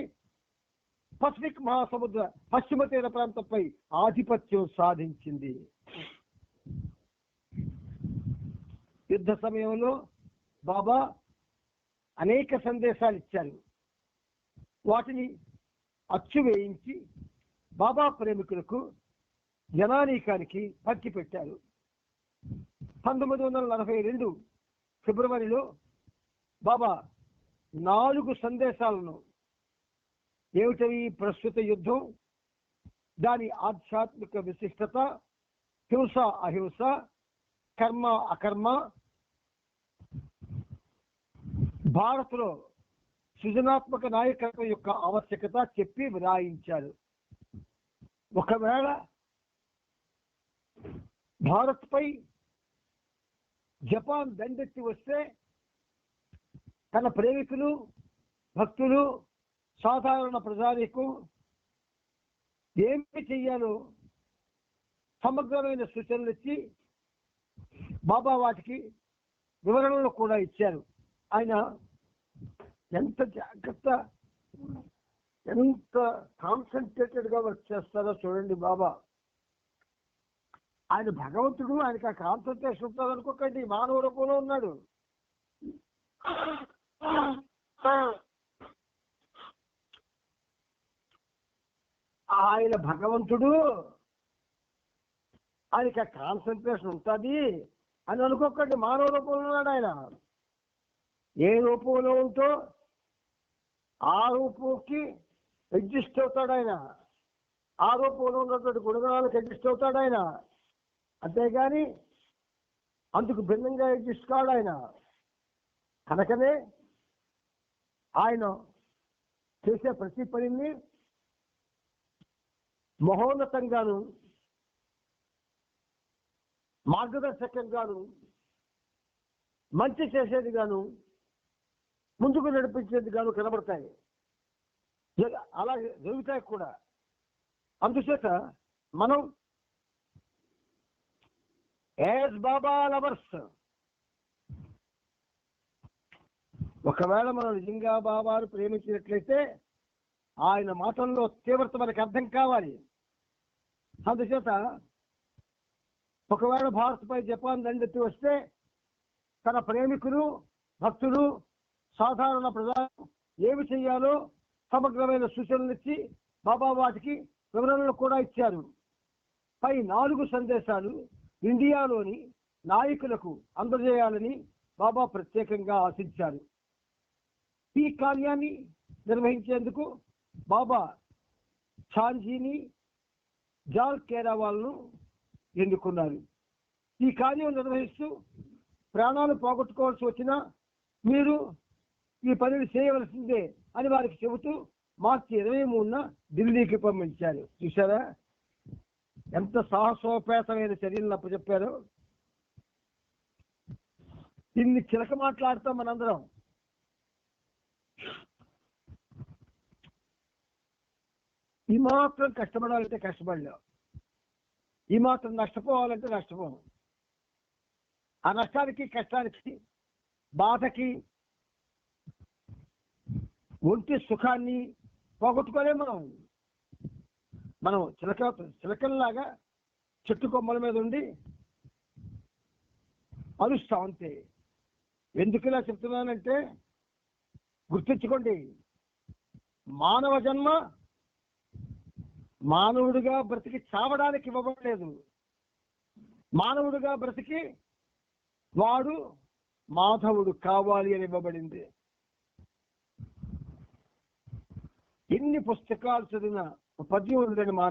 పసిఫిక్ మహాసముద్ర పశ్చిమ తీర ప్రాంతంపై ఆధిపత్యం సాధించింది. యుద్ధ సమయంలో బాబా అనేక సందేశాలు ఇచ్చారు. వాటిని అచ్చు వేయించి బాబా ప్రేమికులకు, జనానీకానికి పంచిపెట్టారు. 1942 ఫిబ్రవరిలో బాబా 4 సందేశాలను, ఏమిటవి? ప్రస్తుత యుద్ధం, దాని ఆధ్యాత్మిక విశిష్టత, హింస అహింస, కర్మ అకర్మ, భారత్లో సృజనాత్మక నాయకత్వం యొక్క ఆవశ్యకత చెప్పి విరాయించారు. ఒకవేళ భారత్ పై జపాన్ దండెత్తి వస్తే తన ప్రేమికులు, భక్తులు, సాధారణ ప్రజానీకం ఏమి చెయ్యాలో సమగ్రమైన సూచనలు ఇచ్చి బాబా వాటికి వివరణలు కూడా ఇచ్చారు. ఆయన ఎంత జాగ్రత్త, ఎంత కాన్సన్ట్రేటెడ్ గా వర్క్ చేస్తారో చూడండి బాబా. ఆయన భగవంతుడు, ఆయనకి ఆ కాన్సన్ట్రేషన్ ఉంటుంది అనుకోకండి. మానవ రూపంలో ఉన్నాడు. ఆయన భగవంతుడు, ఆయనకి ఆ కాన్సన్ట్రేషన్ ఉంటుంది అని అనుకోకండి. మానవ రూపంలో ఉన్నాడు ఆయన. ఏ రూపంలో ఉంటో ఆ రూపంకి అడ్జస్ట్ అవుతాడు ఆయన. ఆ రూపంలో ఉన్నటువంటి గుణగణాలకు అడ్జస్ట్ అవుతాడు ఆయన. అంతేగాని అందుకు భిన్నంగా అడ్జస్ట్ కాడు ఆయన. కనుకనే ఆయన చేసే ప్రతి పనిని మహోన్నతంగాను, మార్గదర్శకంగాను, మంచి చేసేది గాను, ముందుకు నడిపించేది గాను కనబడతాయి. అలాగే జరుగుతాయి కూడా. అందుచేత మనం యాజ్ బాబా లవర్స్, ఒకవేళ మనం నిజంగా బాబాను ప్రేమించినట్లయితే ఆయన మాటల్లో తీవ్రత మనకు అర్థం కావాలి. అందుచేత ఒకవేళ భారత్పై జపాన్ దండెత్తి వస్తే తన ప్రేమికులు, భక్తులు, సాధారణ ప్రజలు ఏమి చేయాలో సమగ్రమైన సూచనలు ఇచ్చి బాబా వాటికి వివరణలు కూడా ఇచ్చారు. పై 4 సందేశాలు ఇండియాలోని నాయకులకు అందజేయాలని బాబా ప్రత్యేకంగా ఆశించారు. ఈ కార్యాన్ని నిర్వహించేందుకు బాబా ఛాంజీని, జాల్ కేరావాల్ను ఎన్నుకున్నారు. ఈ కార్యం నిర్వహిస్తూ ప్రాణాలు పోగొట్టుకోవాల్సి వచ్చినా మీరు ఈ పనిని చేయవలసిందే అని వారికి చెబుతూ మార్చి 23న ఢిల్లీకి పంపించారు. చూసారా ఎంత సాహసోపేతమైన చర్యలను అప్పచెప్పారో. ఇన్ని చిలక మాట్లాడతాం మనందరం. ఈ మాత్రం కష్టపడాలంటే కష్టపడలేం, ఈ మాత్రం నష్టపోవాలంటే నష్టపోం. ఆ నష్టానికి, కష్టానికి, బాధకి, ఒంటి సుఖాన్ని పోగొట్టుకోలే. మనం చిలకల్లాగా చెట్టు కొమ్మల మీద ఉండి అరుస్తాం అంతే. ఎందుకు ఇలా చెప్తున్నానంటే గుర్తించుకోండి, మానవ జన్మ మానవుడిగా బ్రతికి చావడానికి ఇవ్వబడలేదు. మానవుడిగా బ్రతికి వాడు మాధవుడు కావాలి అని ఇవ్వబడింది. ఎన్ని పుస్తకాలు చదివిన పద్యం ఉందని మా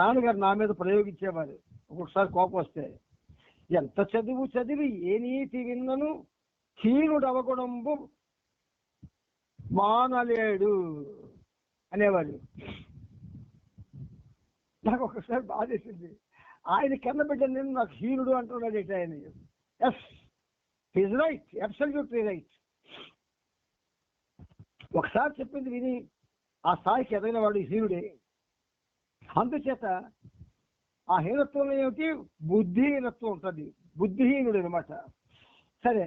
నాన్నగారు నా మీద ప్రయోగించేవారు. ఒక్కొక్కసారి కోపం వస్తే, ఎంత చదువు చదివి ఏ నీతి విన్నను హీనుడు అవగుణంబు మానలేడు అనేవాడు. నాకు ఒకసారి బాధేసింది. ఆయన కన్న బిడ్డ నేను నాకు హీనుడు అంటున్నాడు ఏంటి ఆయన. Yes, he's right, absolutely right. ఒకసారి చెప్పింది విని ఆ స్థాయికి ఎదగిన వాడు హీనుడే. అందుచేత ఆ హీనత్వంలో ఏమిటి, బుద్ధిహీనత్వం ఉంటుంది, బుద్ధిహీనుడు అనమాట. సరే,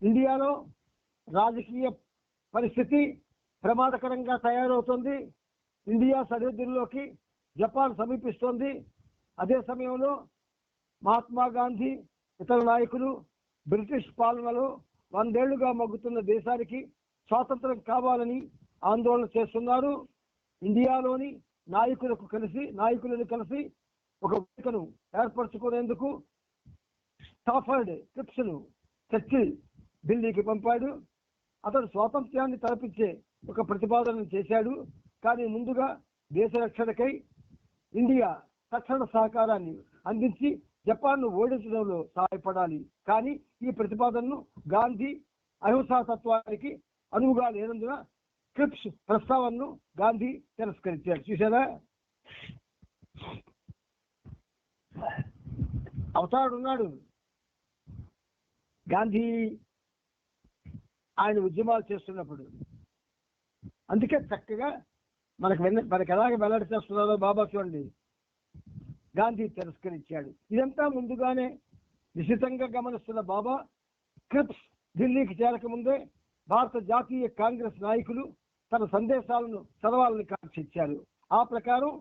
ఇండియాలో రాజకీయ పరిస్థితి ప్రమాదకరంగా తయారవుతుంది. ఇండియా సరిహద్దుల్లోకి జపాన్ సమీపిస్తోంది. అదే సమయంలో మహాత్మా గాంధీ, ఇతర నాయకులు బ్రిటిష్ పాలనలో 100 ఏళ్లుగా మగ్గుతున్న దేశానికి స్వాతంత్రం కావాలని ఆందోళన చేస్తున్నారు. ఇండియాలోని నాయకులను కలిసి ఒక వేదికను ఏర్పరచుకునేందుకు స్టాఫర్డ్ క్రిప్స్ను చర్చిల్ ఢిల్లీకి పంపాడు. అతడు స్వాతంత్ర్యాన్ని తలపించే ఒక ప్రతిపాదన చేశాడు. కానీ ముందుగా దేశ రక్షణకై ఇండియా తక్షణ సహకారాన్ని అందించి జపాన్ను ఓడించడంలో సహాయపడాలి. కానీ ఈ ప్రతిపాదనను గాంధీ అహింసాతత్వానికి అనువుగా లేనందున క్రిప్స్ ప్రస్తావనను గాంధీ తిరస్కరించాడు. చూసారా, అవతారుడున్నాడు గాంధీ ఆయన ఉద్యమాలు చేస్తున్నప్పుడు. అందుకే చక్కగా మనకు ఎలాగ వెల్లడి చేస్తున్నారో బాబా చూడండి, గాంధీ తిరస్కరించాడు. ఇదంతా ముందుగానే నిశితంగా గమనిస్తున్న బాబా క్రిప్స్ ఢిల్లీకి చేరకముందే భారత జాతీయ కాంగ్రెస్ నాయకులు తన సందేశాలను చదవాలని కాంక్షించారు. ఆ ప్రకారం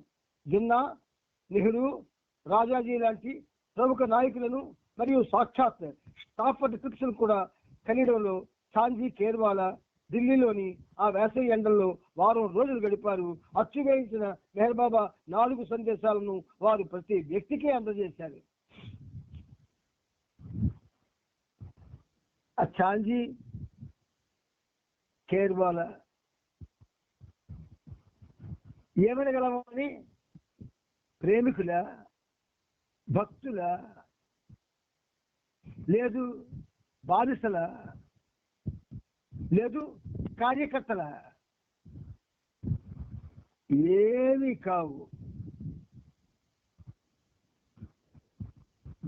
జిన్నా, నెహ్రూ, రాజాజీ లాంటి ప్రముఖ నాయకులను మరియు సాక్షాత్ స్టాఫర్డ్ క్రిప్స్ను కూడా కనీడంలో ఛాంజీ కేర్వాలా ఢిల్లీలోని ఆ వేసవి ఎండల్లో వారం రోజులు గడిపారు. అచ్చు వేయించిన మెహర్ బాబా 4 సందేశాలను వారు ప్రతి వ్యక్తికి అందజేశారు. ఆ ఛాంజీ కేర్వాలా ఏమనగలమని, ప్రేమికుల, భక్తుల, లేదు బానిసల, లేదు కార్యకర్తల, ఏమీ కావు.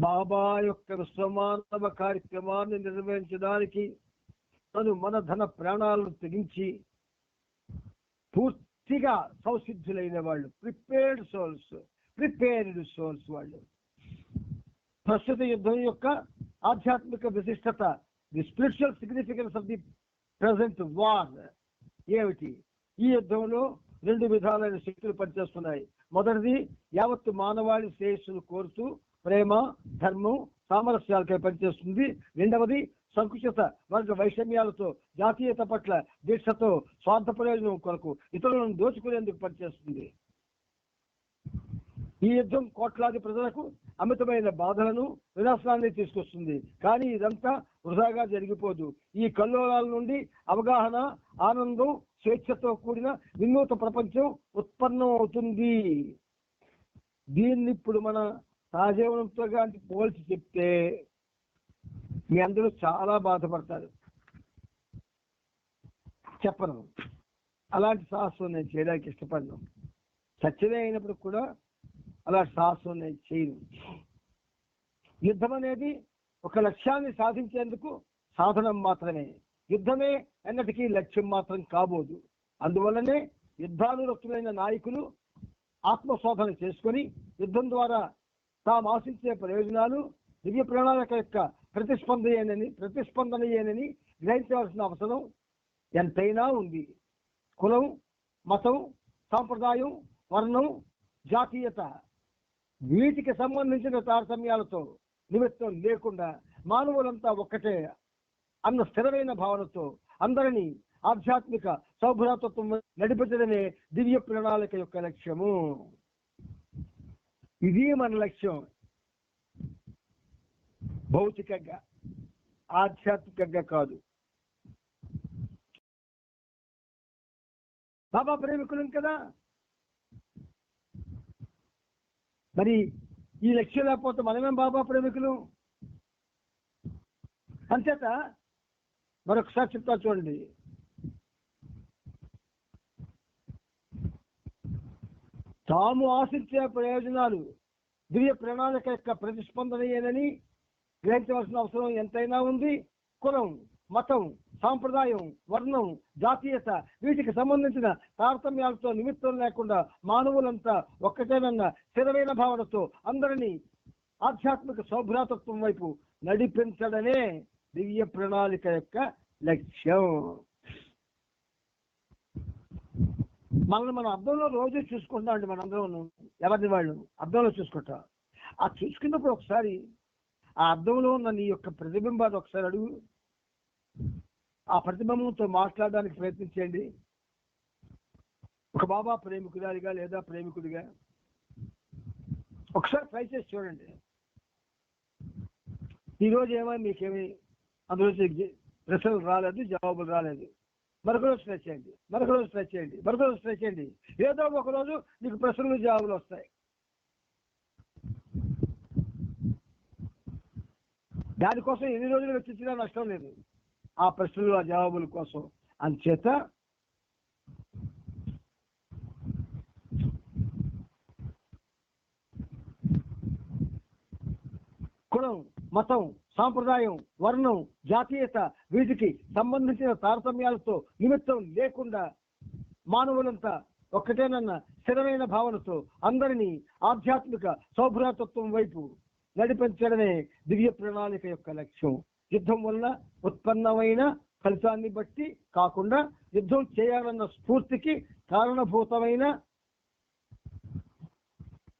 బాబా యొక్క విశ్వమానవ కార్యక్రమాన్ని నిర్వహించడానికి తను మన ధన ప్రాణాలను తెగించి పూర్తిగా సంసిద్ధులైన వాళ్ళు, ప్రిపేర్డ్ సోల్స్ వాళ్ళు. ప్రస్తుత యుద్ధం యొక్క ఆధ్యాత్మిక విశిష్టత, the spiritual significance of the present war ఏమిటి? ఈ యుద్ధంలో 2 విధాలైన శక్తులు పనిచేస్తున్నాయి. మొదటిది యావత్తు మానవాళి శ్రేయస్సును కోరుతూ ప్రేమ, ధర్మం, సామరస్యాలకై పనిచేస్తుంది. రెండవది సంకుచిత వర్గ వైషమ్యాలతో, జాతీయత పట్ల దీక్షతో, స్వార్థ ప్రయోజనం కొరకు ఇతరులను దోచుకునేందుకు పనిచేస్తుంది. ఈ యుద్ధం కోట్లాది ప్రజలకు అమితమైన బాధలను, వినాశనాన్ని తీసుకొస్తుంది. కానీ ఇదంతా వృధాగా జరిగిపోదు. ఈ కల్లోలాల నుండి అవగాహన, ఆనందం, స్వేచ్ఛతో కూడిన వినూత్న ప్రపంచం ఉత్పన్నం అవుతుంది. దీన్ని ఇప్పుడు మన సహజీవనంతో కానీ పోల్చి చెప్తే మీ అందరూ చాలా బాధపడతారు. చెప్పను, అలాంటి సాహసం నేను చేయడానికి ఇష్టపడను. సత్యమే అయినప్పుడు కూడా అలాంటి సాహసం నేను చేయను. యుద్ధం అనేది ఒక లక్ష్యాన్ని సాధించేందుకు సాధనం మాత్రమే. యుద్ధమే ఎన్నటికీ లక్ష్యం మాత్రం కాబోదు. అందువల్లనే యుద్ధానురక్తులైన నాయకులు ఆత్మశోధన చేసుకొని యుద్ధం ద్వారా తాము ఆశించే ప్రయోజనాలు దివ్య ప్రణాళిక యొక్క ప్రతిస్పందనయేనని గ్రహించవలసిన అవసరం ఎంతైనా ఉంది. కులం, మతం, సాంప్రదాయం, వర్ణం, జాతీయత వీటికి సంబంధించిన తారతమ్యాలతో నిమిత్తం లేకుండా మానవులంతా ఒక్కటే అన్న స్థిరమైన భావనతో అందరినీ ఆధ్యాత్మిక సౌభ్రాతత్వం నడిపించడమే దివ్య ప్రణాళిక యొక్క లక్ష్యము. ఇది మన లక్ష్యం. భౌతికంగా, ఆధ్యాత్మికంగా కాదు. బాబా ప్రేమికులం కదా, మరి ఈ లక్ష్యం లేకపోతే మనమేం బాబా ప్రేమికులు? అంచేత మరొకసారి చెప్తా చూడండి. తాము ఆశించే ప్రయోజనాలు దివ్య ప్రణాళిక యొక్క ప్రతిస్పందనయేనని గ్రహించవలసిన అవసరం ఎంతైనా ఉంది. కులం, మతం, సాంప్రదాయం, వర్ణం, జాతీయత వీటికి సంబంధించిన తారతమ్యాలతో నిమిత్తం లేకుండా మానవులంతా ఒక్కటేనన్న స్థిరమైన భావనతో అందరినీ ఆధ్యాత్మిక సౌభ్రాతత్వం వైపు నడిపించడమే దివ్య ప్రణాళిక యొక్క లక్ష్యం. మనల్ని మనం అద్దంలో రోజు చూసుకుంటాం అండి. మనందరం ఎవరిని వాళ్ళు అద్దంలో చూసుకుంటాం. ఆ చూసుకున్నప్పుడు ఒకసారి ఆ అద్దంలో ఉన్న నీ యొక్క ప్రతిబింబాన్ని ఒకసారి అడుగు. ఆ ప్రతిబింబంతో మాట్లాడడానికి ప్రయత్నించండి. ఒక బాబా ప్రేమికురాలిగా లేదా ప్రేమికుడిగా ఒకసారి ట్రై చేసి చూడండి. ఈరోజు మీకేమి అందులో ప్రశ్నలు రాలేదు, జవాబులు రాలేదు. మరొక రోజు ట్రై చేయండి, మరొక రోజు ట్రై చేయండి, మరొక రోజు ట్రై చేయండి. ఏదో ఒక రోజు మీకు ప్రశ్నలు జవాబులు వస్తాయి. దానికోసం ఎన్ని రోజులు వెచ్చించినా నష్టం లేదు. ఆ ప్రశ్నలు, ఆ జవాబుల కోసం. అందుచేత కులం, మతం, సాంప్రదాయం, వర్ణం, జాతీయత వీటికి సంబంధించిన తారతమ్యాలతో నిమిత్తం లేకుండా మానవులంతా ఒక్కటేనన్న స్థిరమైన భావనతో అందరినీ ఆధ్యాత్మిక సౌభ్రాతత్వం వైపు నడిపించడమే దివ్య ప్రణాళిక యొక్క లక్ష్యం. యుద్ధం వల్ల ఉత్పన్నమైన ఫలితాన్ని బట్టి కాకుండా యుద్ధం చేయాలన్న స్ఫూర్తికి కారణభూతమైన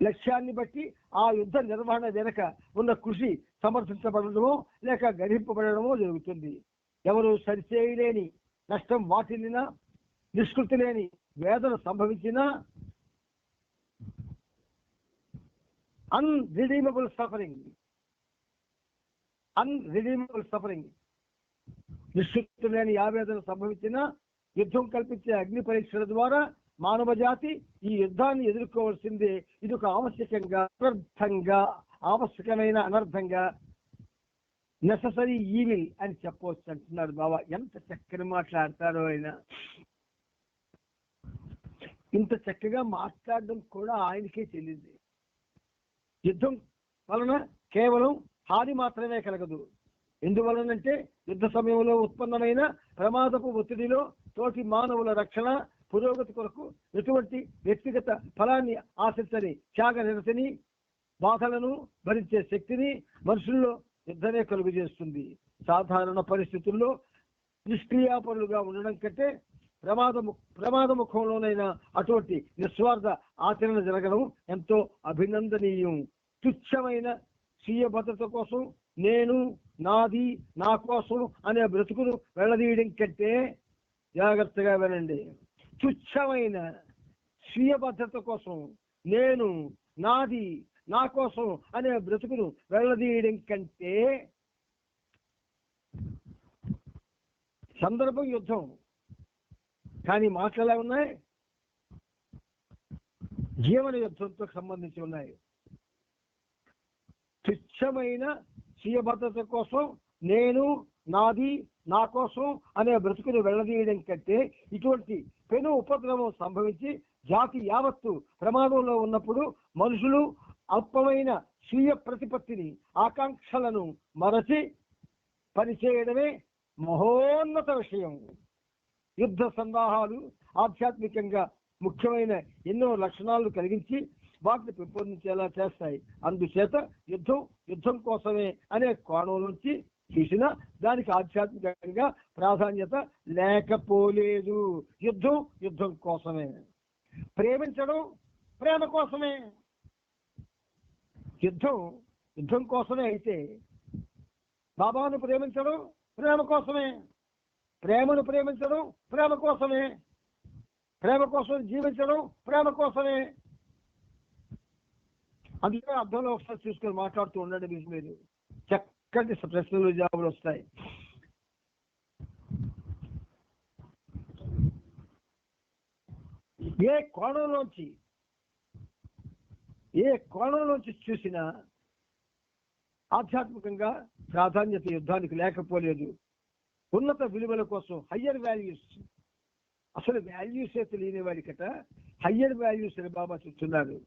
లక్ష్యాన్ని బట్టి ఆ యుద్ధ నిర్వహణ వెనుక ఉన్న కృషి సమర్థించబడడమో లేక గ్రహింపబడడమో జరుగుతుంది. ఎవరు సరిచేయలేని నష్టం వాటిల్లినా, నిష్కృతి లేని వేదన సంభవించినా, అన్రిడీమబుల్ సఫరింగ్ నిష్కృతి లేని ఆవేదన సంభవించినా యుద్ధం కల్పించే అగ్ని పరీక్షల ద్వారా మానవ జాతి ఈ యుద్ధాన్ని ఎదుర్కోవాల్సిందే. ఇది ఒక ఆవశ్యకమైన అనర్థంగా నెససరీ ఈవిల్ అని చెప్పవచ్చు అంటున్నారు బాబా. ఎంత చక్కని మాట్లాడతారో ఆయన. ఇంత చక్కగా మాట్లాడడం కూడా ఆయనకే చెల్లింది. యుద్ధం వలన కేవలం హాని మాత్రమే కలగదు. ఎందువలనంటే యుద్ధ సమయంలో ఉత్పన్నమైన ప్రమాదపు ఒత్తిడిలో తోటి మానవుల రక్షణ, పురోగతి కొరకు ఎటువంటి వ్యక్తిగత ఫలాన్ని ఆశించని త్యాగ నిరతిని, బాధలను భరించే శక్తిని మనుషుల్లో యుద్ధమే కలుగు చేస్తుంది. సాధారణ పరిస్థితుల్లో నిష్క్రియాపరులుగా ఉండడం కంటే ప్రమాదముఖంలోనైనా అటువంటి నిస్వార్థ ఆచరణ జరగడం ఎంతో అభినందనీయం. తుచ్చమైన స్వీయ భద్రత కోసం నేను, నాది, నా కోసం అనే బ్రతుకును వెళ్ళదీయడం కంటే, జాగ్రత్తగా వినండి, తుచ్చమైన స్వీయ భద్రత కోసం నేను, నాది, నా కోసం అనే బ్రతుకును వెళ్ళదీయడం కంటే, సందర్భం యుద్ధం కానీ మాటలు ఎలా ఉన్నాయి? జీవన యుద్ధంతో సంబంధించి ఉన్నాయి. తుచ్చమైన స్వీయ భద్రత కోసం నేను, నాది, నా కోసం అనే బ్రతుకుని వెళ్ళదీయడం కంటే, ఇటువంటి పెను ఉపద్రవం సంభవించి జాతి యావత్తు ప్రమాదంలో ఉన్నప్పుడు మనుషులు అల్పమైన స్వీయ ప్రతిపత్తిని, ఆకాంక్షలను మరచి పనిచేయడమే మహోన్నత విషయం. యుద్ధ సందాహాలు ఆధ్యాత్మికంగా ముఖ్యమైన ఎన్నో లక్షణాలను కలిగించి వాటిని పెంపొందించేలా చేస్తాయి. అందుచేత యుద్ధం కోసమే అనే కోణం నుంచి చూసినా దానికి ఆధ్యాత్మికంగా ప్రాధాన్యత లేకపోలేదు. యుద్ధం కోసమే. ప్రేమించడం ప్రేమ కోసమే. యుద్ధం కోసమే అయితే బాబాను ప్రేమించడం ప్రేమ కోసమే. ప్రేమను ప్రేమించడం ప్రేమ కోసమే. ప్రేమ కోసం జీవించడం ప్రేమ కోసమే. అందుకే అర్థంలో ఒకసారి చూసుకొని మాట్లాడుతూ ఉండండి. మీరు చక్కటి ప్రశ్నలు జవాబులు వస్తాయి. ఏ కోణంలోంచి చూసినా ఆధ్యాత్మికంగా ప్రాధాన్యత యుద్ధానికి లేకపోలేదు. ఉన్నత విలువల కోసం హయ్యర్ వాల్యూస్, అసలు వాల్యూస్ తెలియని వారికట హయ్యర్ వాల్యూస్ అని బాబా చెప్తున్నారు.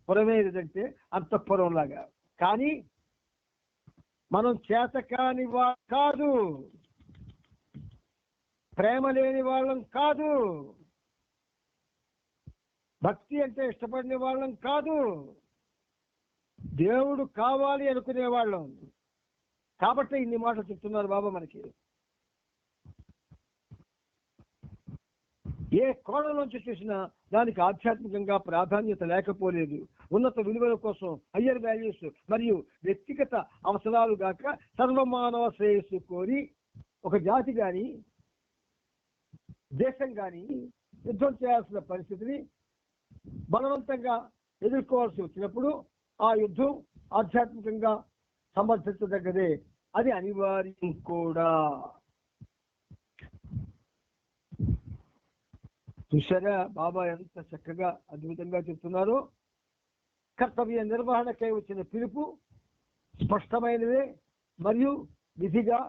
పురమేదంటే అంతఃపురం లాగా. కానీ మనం చేతకాని కాదు, ప్రేమ లేని వాళ్ళం కాదు, భక్తి అంటే ఇష్టపడిన వాళ్ళం కాదు, దేవుడు కావాలి అనుకునే వాళ్ళం. కాబట్టి ఇన్ని మాటలు చెప్తున్నారు బాబా మనకి. ఏ కోణం నుంచి చూసినా దానికి ఆధ్యాత్మికంగా ప్రాధాన్యత లేకపోలేదు. ఉన్నత విలువల కోసం హయ్యర్ వాల్యూస్ మరియు వ్యక్తిగత అవసరాలు గాక సర్వమానవ శ్రేయస్సు కోరి ఒక జాతి కానీ దేశం కానీ యుద్ధం చేయాల్సిన పరిస్థితిని బలవంతంగా ఎదుర్కోవాల్సి వచ్చినప్పుడు ఆ యుద్ధం ఆధ్యాత్మికంగా సమర్థించదగ్గదే. అది అనివార్యం కూడా. చూసారా బాబా ఎంత చక్కగా అద్భుతంగా చెప్తున్నారో. కర్తవ్య నిర్వహణకై వచ్చిన పిలుపు స్పష్టమైనదే మరియు విధిగా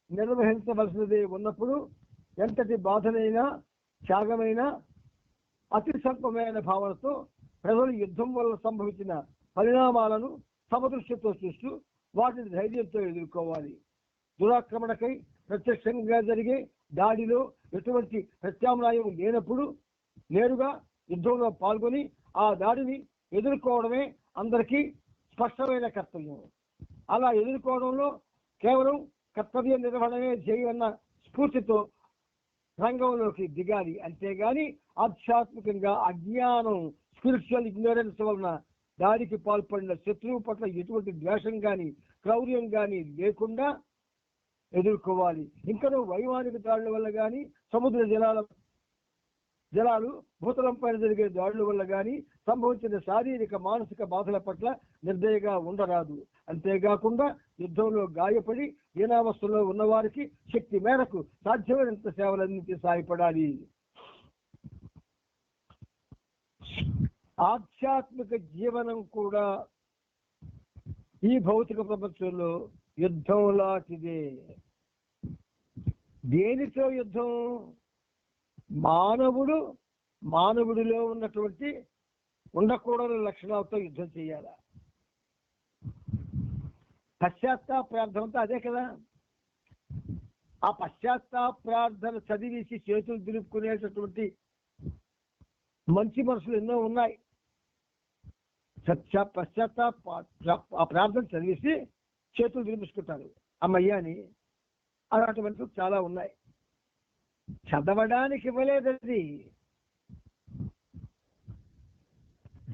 నిర్వహించవలసినదే ఉన్నప్పుడు ఎంతటి బాధనైనా త్యాగమైన అతి స్వల్పమైన భావనతో ప్రజలు యుద్ధం వల్ల సంభవించిన పరిణామాలను సమదృష్టితో చూస్తూ వాటిని ధైర్యంతో ఎదుర్కోవాలి. దురాక్రమణకై ప్రత్యక్షంగా జరిగే దాడిలో ఎటువంటి ప్రత్యామ్నాయం లేనప్పుడు నేరుగా యుద్ధంలో పాల్గొని ఆ దాడిని ఎదుర్కోవడమే అందరికీ స్పష్టమైన కర్తవ్యం. అలా ఎదుర్కోవడంలో కేవలం కర్తవ్య నిర్వహణమే చేయన్న స్ఫూర్తితో రంగంలోకి దిగాలి. అంతేగాని ఆధ్యాత్మికంగా అజ్ఞానం, స్పిరిచువల్ ఇగ్నోరెన్స్ వలన దాడికి పాల్పడిన శత్రువు పట్ల ఎటువంటి ద్వేషం కానీ క్రౌర్యం కానీ లేకుండా ఎదుర్కోవాలి. ఇంకనూ వైమానిక దాడుల వల్ల కానీ సముద్ర జలాలు భూతలం పైన జరిగే దాడుల వల్ల కానీ సంభవించిన శారీరక మానసిక బాధల పట్ల నిర్దయగా ఉండరాదు. అంతేకాకుండా యుద్ధంలో గాయపడి దీనావస్థలో ఉన్నవారికి శక్తి మేరకు సాధ్యమైనంత సేవలన్నింటి సాయపడాలి. ఆధ్యాత్మిక జీవనం కూడా ఈ భౌతిక ప్రపంచంలో యుద్ధం లాంటిదే. దేనితో యుద్ధం? మానవుడిలో ఉన్నటువంటి ఉండకూడని లక్షణాలతో యుద్ధం చేయాలా? పశ్చాత్తాప ప్రార్థనతో అదే కదా. ఆ పశ్చాత్తాప ప్రార్థన చదివేసి చేతులు దులుపుకునేటటువంటి మంచి మనసులు ఎన్నో ఉన్నాయి. ఆ ప్రార్థన చదివేసి చేతులు వినిపించుకుంటారు అమ్మయ్య అని. అలాంటి మనుషులు చాలా ఉన్నాయి. చదవడానికి ఇవ్వలేదు. అది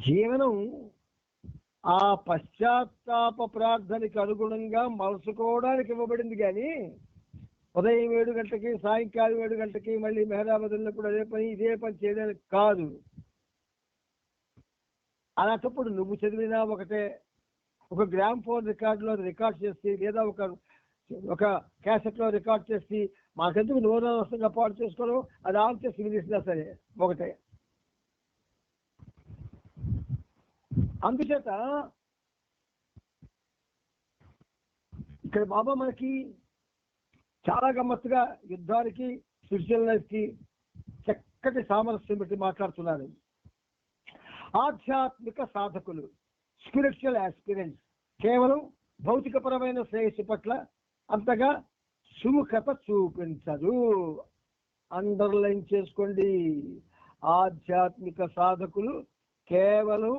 జీవనం ఆ పశ్చాత్తాప ప్రార్థనకి అనుగుణంగా మలుసుకోవడానికి ఇవ్వబడింది. కానీ ఉదయం 7 గంటలకి సాయంకాలం 7 గంటలకి మళ్ళీ మెహరాబాద్ వెళ్ళినప్పుడు అదే పని ఇదే పని చేయడానికి కాదు. అలాంటప్పుడు నువ్వు చదివినా ఒకటే, ఒక గ్రామ్ ఫోన్ రికార్డులో రికార్డ్ చేసి లేదా ఒక క్యాసెట్లో రికార్డ్ చేసి మాకెందుకు నూనవసరంగా పాటు చేసుకోవడం, అది ఆన్ చేసి వినిసినా సరే ఒకటే. అందుచేత ఇక్కడ బాబా మనకి చాలా గమ్మత్తుగా యుద్ధానికి స్పిరిచువల్ లైఫ్ కి చక్కటి సామరస్యం పెట్టి మాట్లాడుతున్నారు. ఆధ్యాత్మిక సాధకులు, స్పిరిచువల్ ఆస్పిరెంట్స్ కేవలం భౌతికపరమైన శ్రేయస్సు పట్ల అంతగా సుముఖత చూపించరు. అండర్లైన్ చేసుకోండి. ఆధ్యాత్మిక సాధకులు కేవలం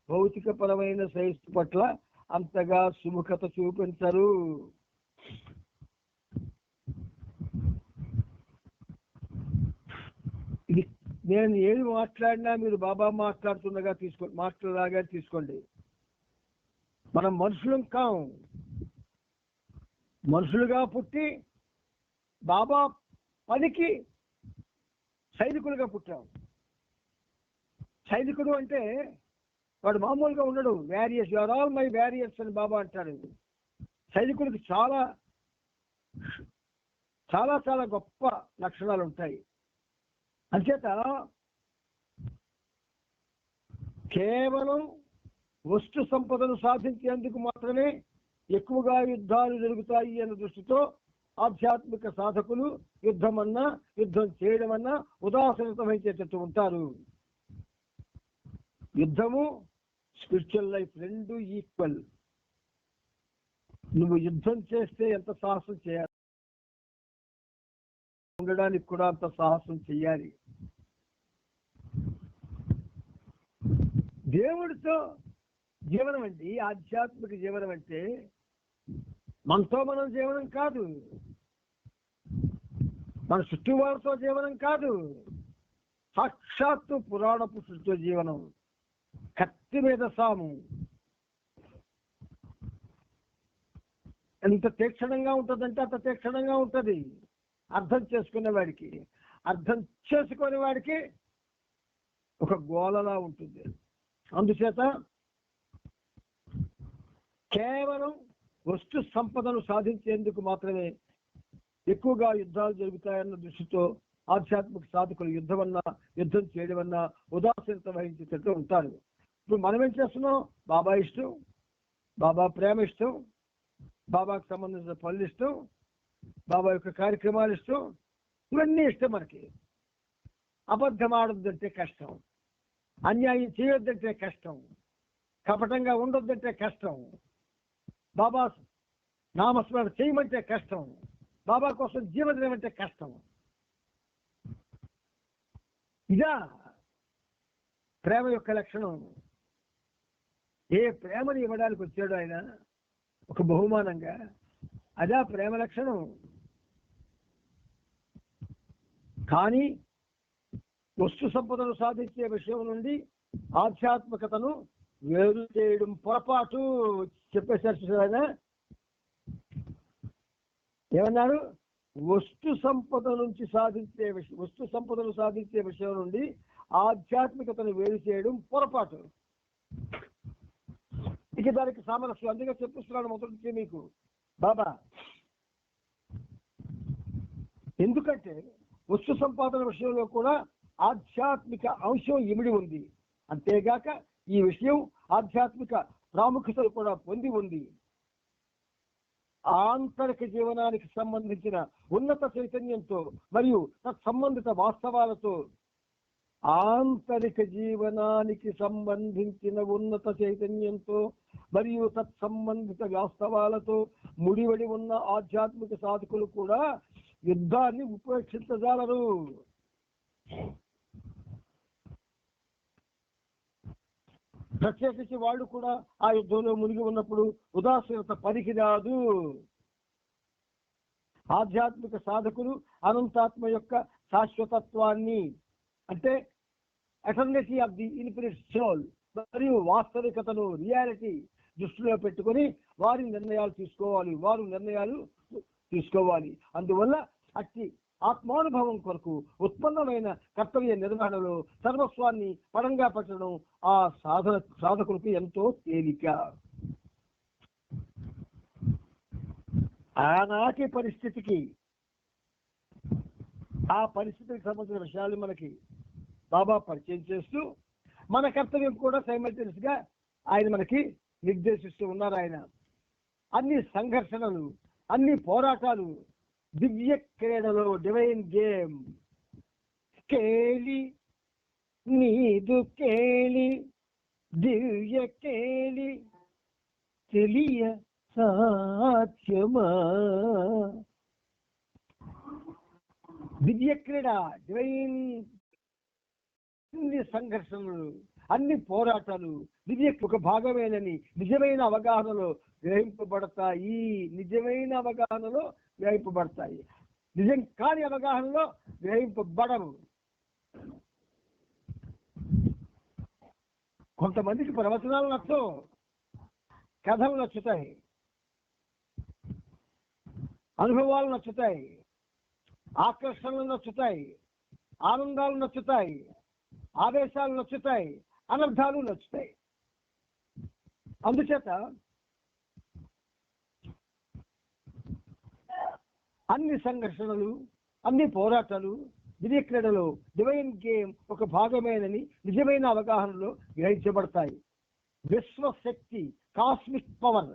భౌతికపరమైన శ్రేయస్సు పట్ల అంతగా సుముఖత చూపించరు. ఇది నేను ఏది మాట్లాడినా మీరు బాబా మాట్లాడుతుండగా మాట్లాడలాగా తీసుకోండి. మనం మనుషులం కాం. మనుషులుగా పుట్టి బాబా పనికి సైనికులుగా పుట్టాం. సైనికుడు అంటే వాడు మామూలుగా ఉండడు. Warriors, you are all my warriors అని బాబా అంటాడు. సైనికుడికి చాలా చాలా చాలా గొప్ప లక్షణాలు ఉంటాయి. అంచేత కేవలం వస్తు సంపదను సాధించేందుకు మాత్రమే ఎక్కువగా యుద్ధాలు జరుగుతాయి అన్న దృష్టితో ఆధ్యాత్మిక సాధకులు యుద్ధం చేయడం అన్నా ఉదాసీనత వహించేటట్టు ఉంటారు. యుద్ధము స్పిరిచువల్ లైఫ్ రెండు ఈక్వల్. నువ్వు యుద్ధం చేస్తే ఎంత సాహసం చేయాలి, ఉండడానికి కూడా అంత సాహసం చేయాలి. దేవుడితో జీవనం అండి ఆధ్యాత్మిక జీవనం అంటే మనతో మనం జీవనం కాదు, మన చుట్టూ వారితో జీవనం కాదు, సాక్షాత్తు పురాణ పురుషుడితో జీవనం. కత్తి మీద సాము ఎంత తీక్షణంగా ఉంటుందంటే అంత తీక్షణంగా ఉంటుంది. అర్థం చేసుకునే వాడికి ఒక గోలలా ఉంటుంది. అందుచేత కేవలం వస్తు సంపదను సాధించేందుకు మాత్రమే ఎక్కువగా యుద్ధాలు జరుగుతాయన్న దృష్టితో ఆధ్యాత్మిక సాధకులు యుద్ధం చేయడం అన్నా ఉదాసీనత వహించేటట్టు ఉంటారు. ఇప్పుడు మనం ఏం చేస్తున్నాం? బాబా ఇష్టం, బాబా ప్రేమ ఇష్టం, బాబాకు సంబంధించిన పనులు ఇష్టం, బాబా యొక్క కార్యక్రమాలు ఇష్టం, ఇవన్నీ ఇష్టం మనకి. అబద్ధం ఆడొద్దంటే కష్టం, అన్యాయం చేయొద్దంటే కష్టం, కపటంగా ఉండొద్దంటే కష్టం, బాబా నామస్మరణ చేయమంటే కష్టం, బాబా కోసం జీవనం అంటే కష్టం. ఇదా ప్రేమ యొక్క లక్షణం. ఏ ప్రేమని ఇవ్వడానికి వచ్చాడు ఆయన ఒక బహుమానంగా, అదా ప్రేమ లక్షణం. కానీ వస్తు సంపదను సాధించే విషయం నుండి ఆధ్యాత్మికతను వేరు చేయడం పొరపాటు. చెప్పేసారు ఆయన ఏమన్నారు? వస్తు సంపదను సాధించే విషయం నుండి ఆధ్యాత్మికతను వేరు చేయడం పొరపాటు. ఇక దానికి సామరస్యం. అందుకే చెప్పిస్తున్నాడు మొదటి మీకు బాబా. ఎందుకంటే వస్తు సంపాదన విషయంలో కూడా ఆధ్యాత్మిక అంశం ఇమిడి ఉంది. అంతేగాక ఈ విషయం ఆధ్యాత్మిక ప్రాముఖ్యతలు కూడా పొంది ఉంది. ఆంతరిక జీవనానికి సంబంధించిన ఉన్నత చైతన్యంతో మరియు తత్సంబంధిత వాస్తవాలతో ఆంతరిక జీవనానికి సంబంధించిన ఉన్నత చైతన్యంతో మరియు తత్సంబంధిత వాస్తవాలతో ముడివడి ఉన్న ఆధ్యాత్మిక సాధకులు కూడా యుద్ధాన్ని ఉపేక్షించజాలరు. ప్రత్యేకించి వాళ్ళు కూడా ఆ యుద్ధంలో మునిగి ఉన్నప్పుడు ఉదాసీనత పనికిరాదు. ఆధ్యాత్మిక సాధకులు అనంతాత్మ యొక్క శాశ్వతత్వాన్ని, అంటే eternity of the infinite soul మరియు వాస్తవికతను, రియాలిటీ దృష్టిలో పెట్టుకొని వారి నిర్ణయాలు తీసుకోవాలి. అందువల్ల అట్టి ఆత్మానుభవం కొరకు ఉత్పన్నమైన కర్తవ్య నిర్వహణలో సర్వస్వాన్ని పరంగా పెట్టడం ఆ సాధకులకు ఎంతో తేలిక. ఆనాటి పరిస్థితికి, ఆ పరిస్థితికి సంబంధించిన విషయాలు మనకి బాబా పరిచయం చేస్తూ మన కర్తవ్యం కూడా సైమల్టేనియస్ గా ఆయన మనకి నిర్దేశిస్తూ ఉన్నారు. ఆయన అన్ని సంఘర్షణలు, అన్ని పోరాటాలు దివ్య క్రీడలో, డివైన్ గేమ్, కేళి నీదు కేళి దివ్య కేళి తెలియ సాధ్యమా. దివ్య క్రీడ, డివైన్, అన్ని సంఘర్షణలు, అన్ని పోరాటాలు దివ్య ఒక భాగమేనని నిజమైన అవగాహనలో గ్రహింపబడతాయి. నిజం కాని అవగాహనలో గ్రహింపబడవు. కొంతమందికి ప్రవచనాలు నచ్చవు, కథలు నచ్చుతాయి, అనుభవాలు నచ్చుతాయి, ఆకర్షణలు నచ్చుతాయి, ఆనందాలు నచ్చుతాయి, ఆవేశాలు నచ్చుతాయి, అనర్థాలు నచ్చుతాయి. అందుచేత అన్ని సంఘర్షణలు, అన్ని పోరాటాలు దివ్య క్రీడలో, డివైన్ గేమ్ ఒక భాగమేనని నిజమైన అవగాహనలో గ్రహించబడతాయి. విశ్వశక్తి, కాస్మిక్ పవర్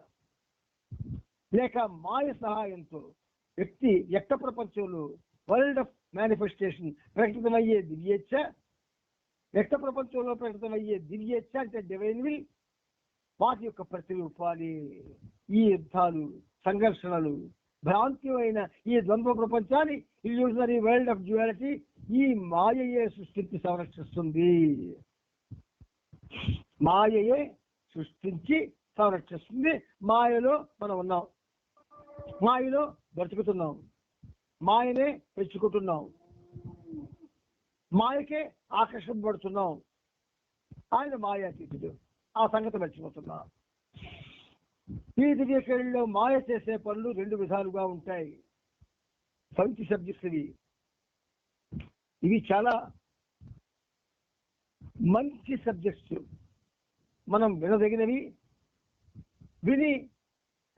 లేక మాయ సహాయంతో వ్యక్తి వ్యక్త ప్రపంచంలో వరల్డ్ ఆఫ్ మేనిఫెస్టేషన్ ప్రకటితమయ్యే దివ్యేచ్ఛ, వ్యక్త ప్రపంచంలో ప్రకటితమయ్యే దివ్యేచ్ఛ అంటే డివైన్ విల్, వాటి యొక్క ప్రతిరూపాలి ఈ యుద్ధాలు, సంఘర్షణలు. భ్రాంతిమైన ఈ ద్వంద్వ ప్రపంచాన్ని, ఇల్యూజనరీ వరల్డ్ ఆఫ్ డ్యుయాలిటీ, ఈ మాయయే సృష్టించి సంరక్షిస్తుంది. మాయయే సృష్టించి సంరక్షిస్తుంది. మాయలో మనం ఉన్నాం, మాయలో బ్రతుకుతున్నాం, మాయనే పెంచుకుంటున్నాం, మాయకే ఆకర్షింపబడుతున్నాం. ఆయన మాయాతీతుడు, ఆ సంగతి మర్చిపోతున్నాం. ఈ దివ్య క్రీడల్లో మాయ చేసే పనులు రెండు విధాలుగా ఉంటాయి. మంచి సబ్జెక్ట్స్ ఇవి చాలా మంచి సబ్జెక్ట్స్, మనం వినదగినవి, విని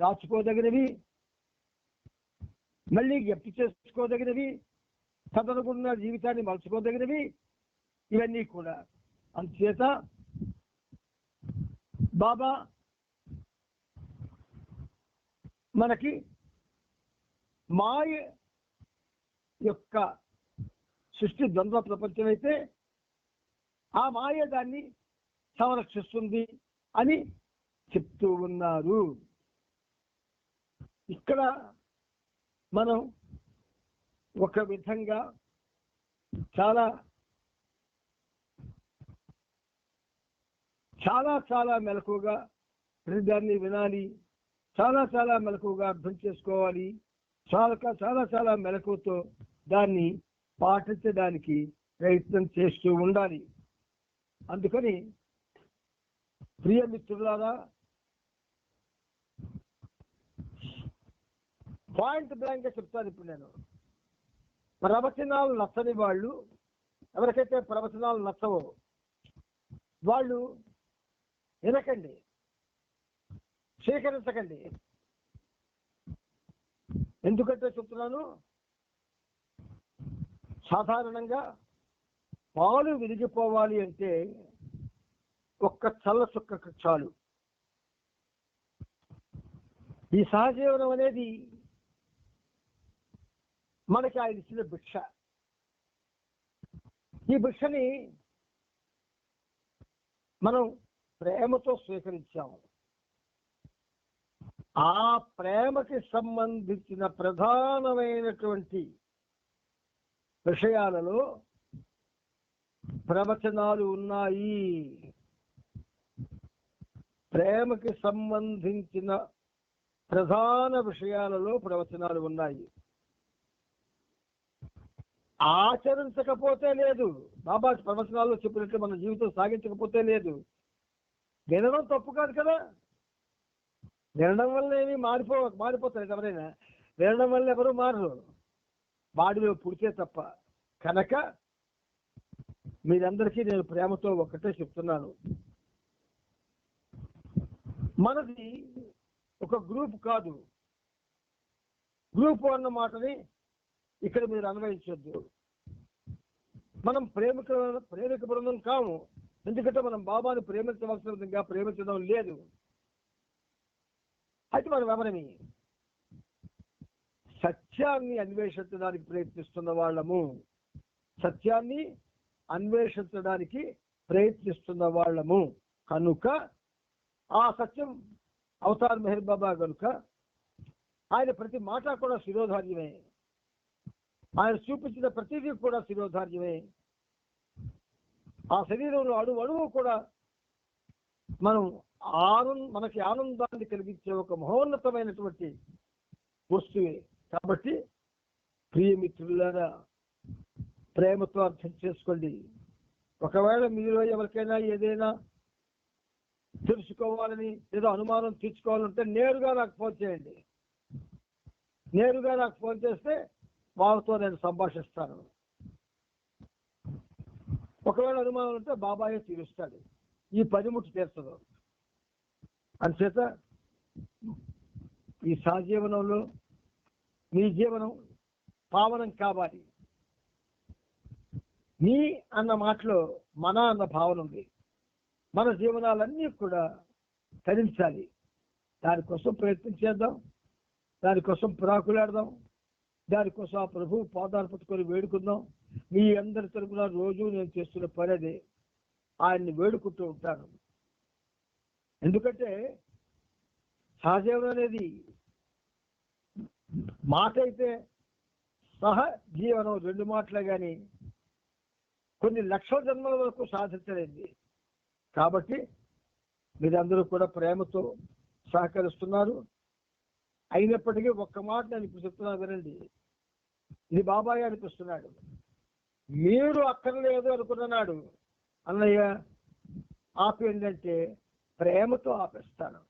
దాచుకోదగినవి, మళ్ళీ జ్ఞప్తి చేసుకోదగినవి, సదనుకున్న జీవితాన్ని మలుచుకోదగినవి, ఇవన్నీ కూడా. అందుచేత బాబా మనకి మాయ యొక్క సృష్టి ద్వంద్వ ప్రపంచం అయితే ఆ మాయ దాన్ని సంరక్షిస్తుంది అని చెప్తూ ఉన్నారు. ఇక్కడ మనం ఒక విధంగా చాలా చాలా చాలా మెలకుగా ప్రతిదాన్ని వినాలి, చాలా చాలా మెలకుగా అర్థం చేసుకోవాలి, చాలా చాలా మెలకుతో దాన్ని పాటించడానికి ప్రయత్నం చేస్తూ ఉండాలి. అందుకని ప్రియ మిత్రులారా, పాయింట్ బ్లాంక్ గా చెప్తాను. ఇప్పుడు నేను ప్రవచనాలు నచ్చని వాళ్ళు, ఎవరికైతే ప్రవచనాలు నచ్చవో వాళ్ళు వినకండి, స్వీకరించకండి. ఎందుకంటే చెప్తున్నాను, సాధారణంగా పాలు విరిగిపోవాలి అంటే ఒక్క చల్ల చుక్క చాలు. ఈ సహజీవనం అనేది మనకి ఆయన ఇచ్చిన భిక్ష. ఈ భిక్షని మనం ప్రేమతో స్వీకరించాము. ఆ ప్రేమకి సంబంధించిన ప్రధానమైనటువంటి విషయాలలో ప్రవచనాలు ఉన్నాయి. ప్రేమకి సంబంధించిన ప్రధాన విషయాలలో ప్రవచనాలు ఉన్నాయి. ఆచరించకపోతే లేదు. బాబా ప్రవచనాల్లో చెప్పినట్లు మన జీవితం సాగించకపోతే లేదు. వినడం తప్పు కాదు కదా. వినడం వల్ల ఏమి మారిపోతారు ఎవరైనా. వినడం వల్ల ఎవరు మారరు, బాడీలో పుడితే తప్ప. కనుక మీరందరికీ నేను ప్రేమతో ఒక్కటే చెప్తున్నాను, మనది ఒక గ్రూప్ కాదు. గ్రూప్ అన్న మాటని ఇక్కడ మీరు అన్వయించొద్దు. మనం ప్రేమిక బృందం కాము. ఎందుకంటే మనం బాబాని ప్రేమించవలసిన విధంగా ప్రేమించడం లేదు. అయితే మనం ఎవరని? సత్యాన్ని అన్వేషించడానికి ప్రయత్నిస్తున్న వాళ్ళము. సత్యాన్ని అన్వేషించడానికి ప్రయత్నిస్తున్న వాళ్ళము. కనుక ఆ సత్యం అవతార్ మెహర్ బాబా కనుక ఆయన ప్రతి మాట కూడా శిరోధార్యమే. ఆయన చూపించిన ప్రతిదీ కూడా శిరోధార్యమే. ఆ శరీరంలో అణువు కూడా మనకి ఆనందాన్ని కలిగించే ఒక మహోన్నతమైనటువంటి వస్తువే. కాబట్టి ప్రియమిత్రులారా, ప్రేమతో అర్థం చేసుకోండి. ఒకవేళ మీలో ఎవరికైనా ఏదైనా తెలుసుకోవాలని ఏదో అనుమానం తీర్చుకోవాలంటే నేరుగా నాకు ఫోన్ చేయండి. నేరుగా నాకు ఫోన్ చేస్తే వాళ్ళతో నేను సంభాషిస్తాను. ఒకవేళ అనుమానం ఉంటే బాబాయే తీరుస్తాడు. ఈ పనిముట్టు తీర్చదు. అంచేత ఈ సహజీవనంలో మీ జీవనం పావనం కావాలి. మీ అన్న మాటలో మన అన్న భావన ఉంది. మన జీవనాలన్నీ కూడా తరించాలి. దానికోసం ప్రయత్నం చేద్దాం. దానికోసం ప్రాకులాడదాం. దానికోసం ఆ ప్రభు పాదాలు పట్టుకొని వేడుకుందాం. మీ అందరి తరపున రోజు నేను చేస్తున్న పని అదే. ఆయన్ని వేడుకుంటూ ఉంటాను. ఎందుకంటే సహజీవనం అనేది మాట అయితే సహజీవనం 2 మాటలే కానీ కొన్ని లక్షల జన్మల వరకు సాధించలేదు. కాబట్టి మీరందరూ కూడా ప్రేమతో సహకరిస్తున్నారు. అయినప్పటికీ ఒక్క మాట నేను ఇప్పుడు చెప్తున్నా వినండి. ఇది బాబాయ్ అనిపిస్తున్నాడు. మీరు అక్కర్లేదు అనుకున్నాడు అన్నయ్య ఆపేందంటే ప్రేమతో ఆపేస్తాను.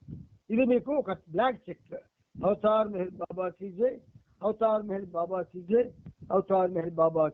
ఇది మీకు ఒక black check. Avatar Meher Baba కీ జై, అవతార్ మెహర్ బాబా కీ జై, అవతార్ మెహర్ బాబా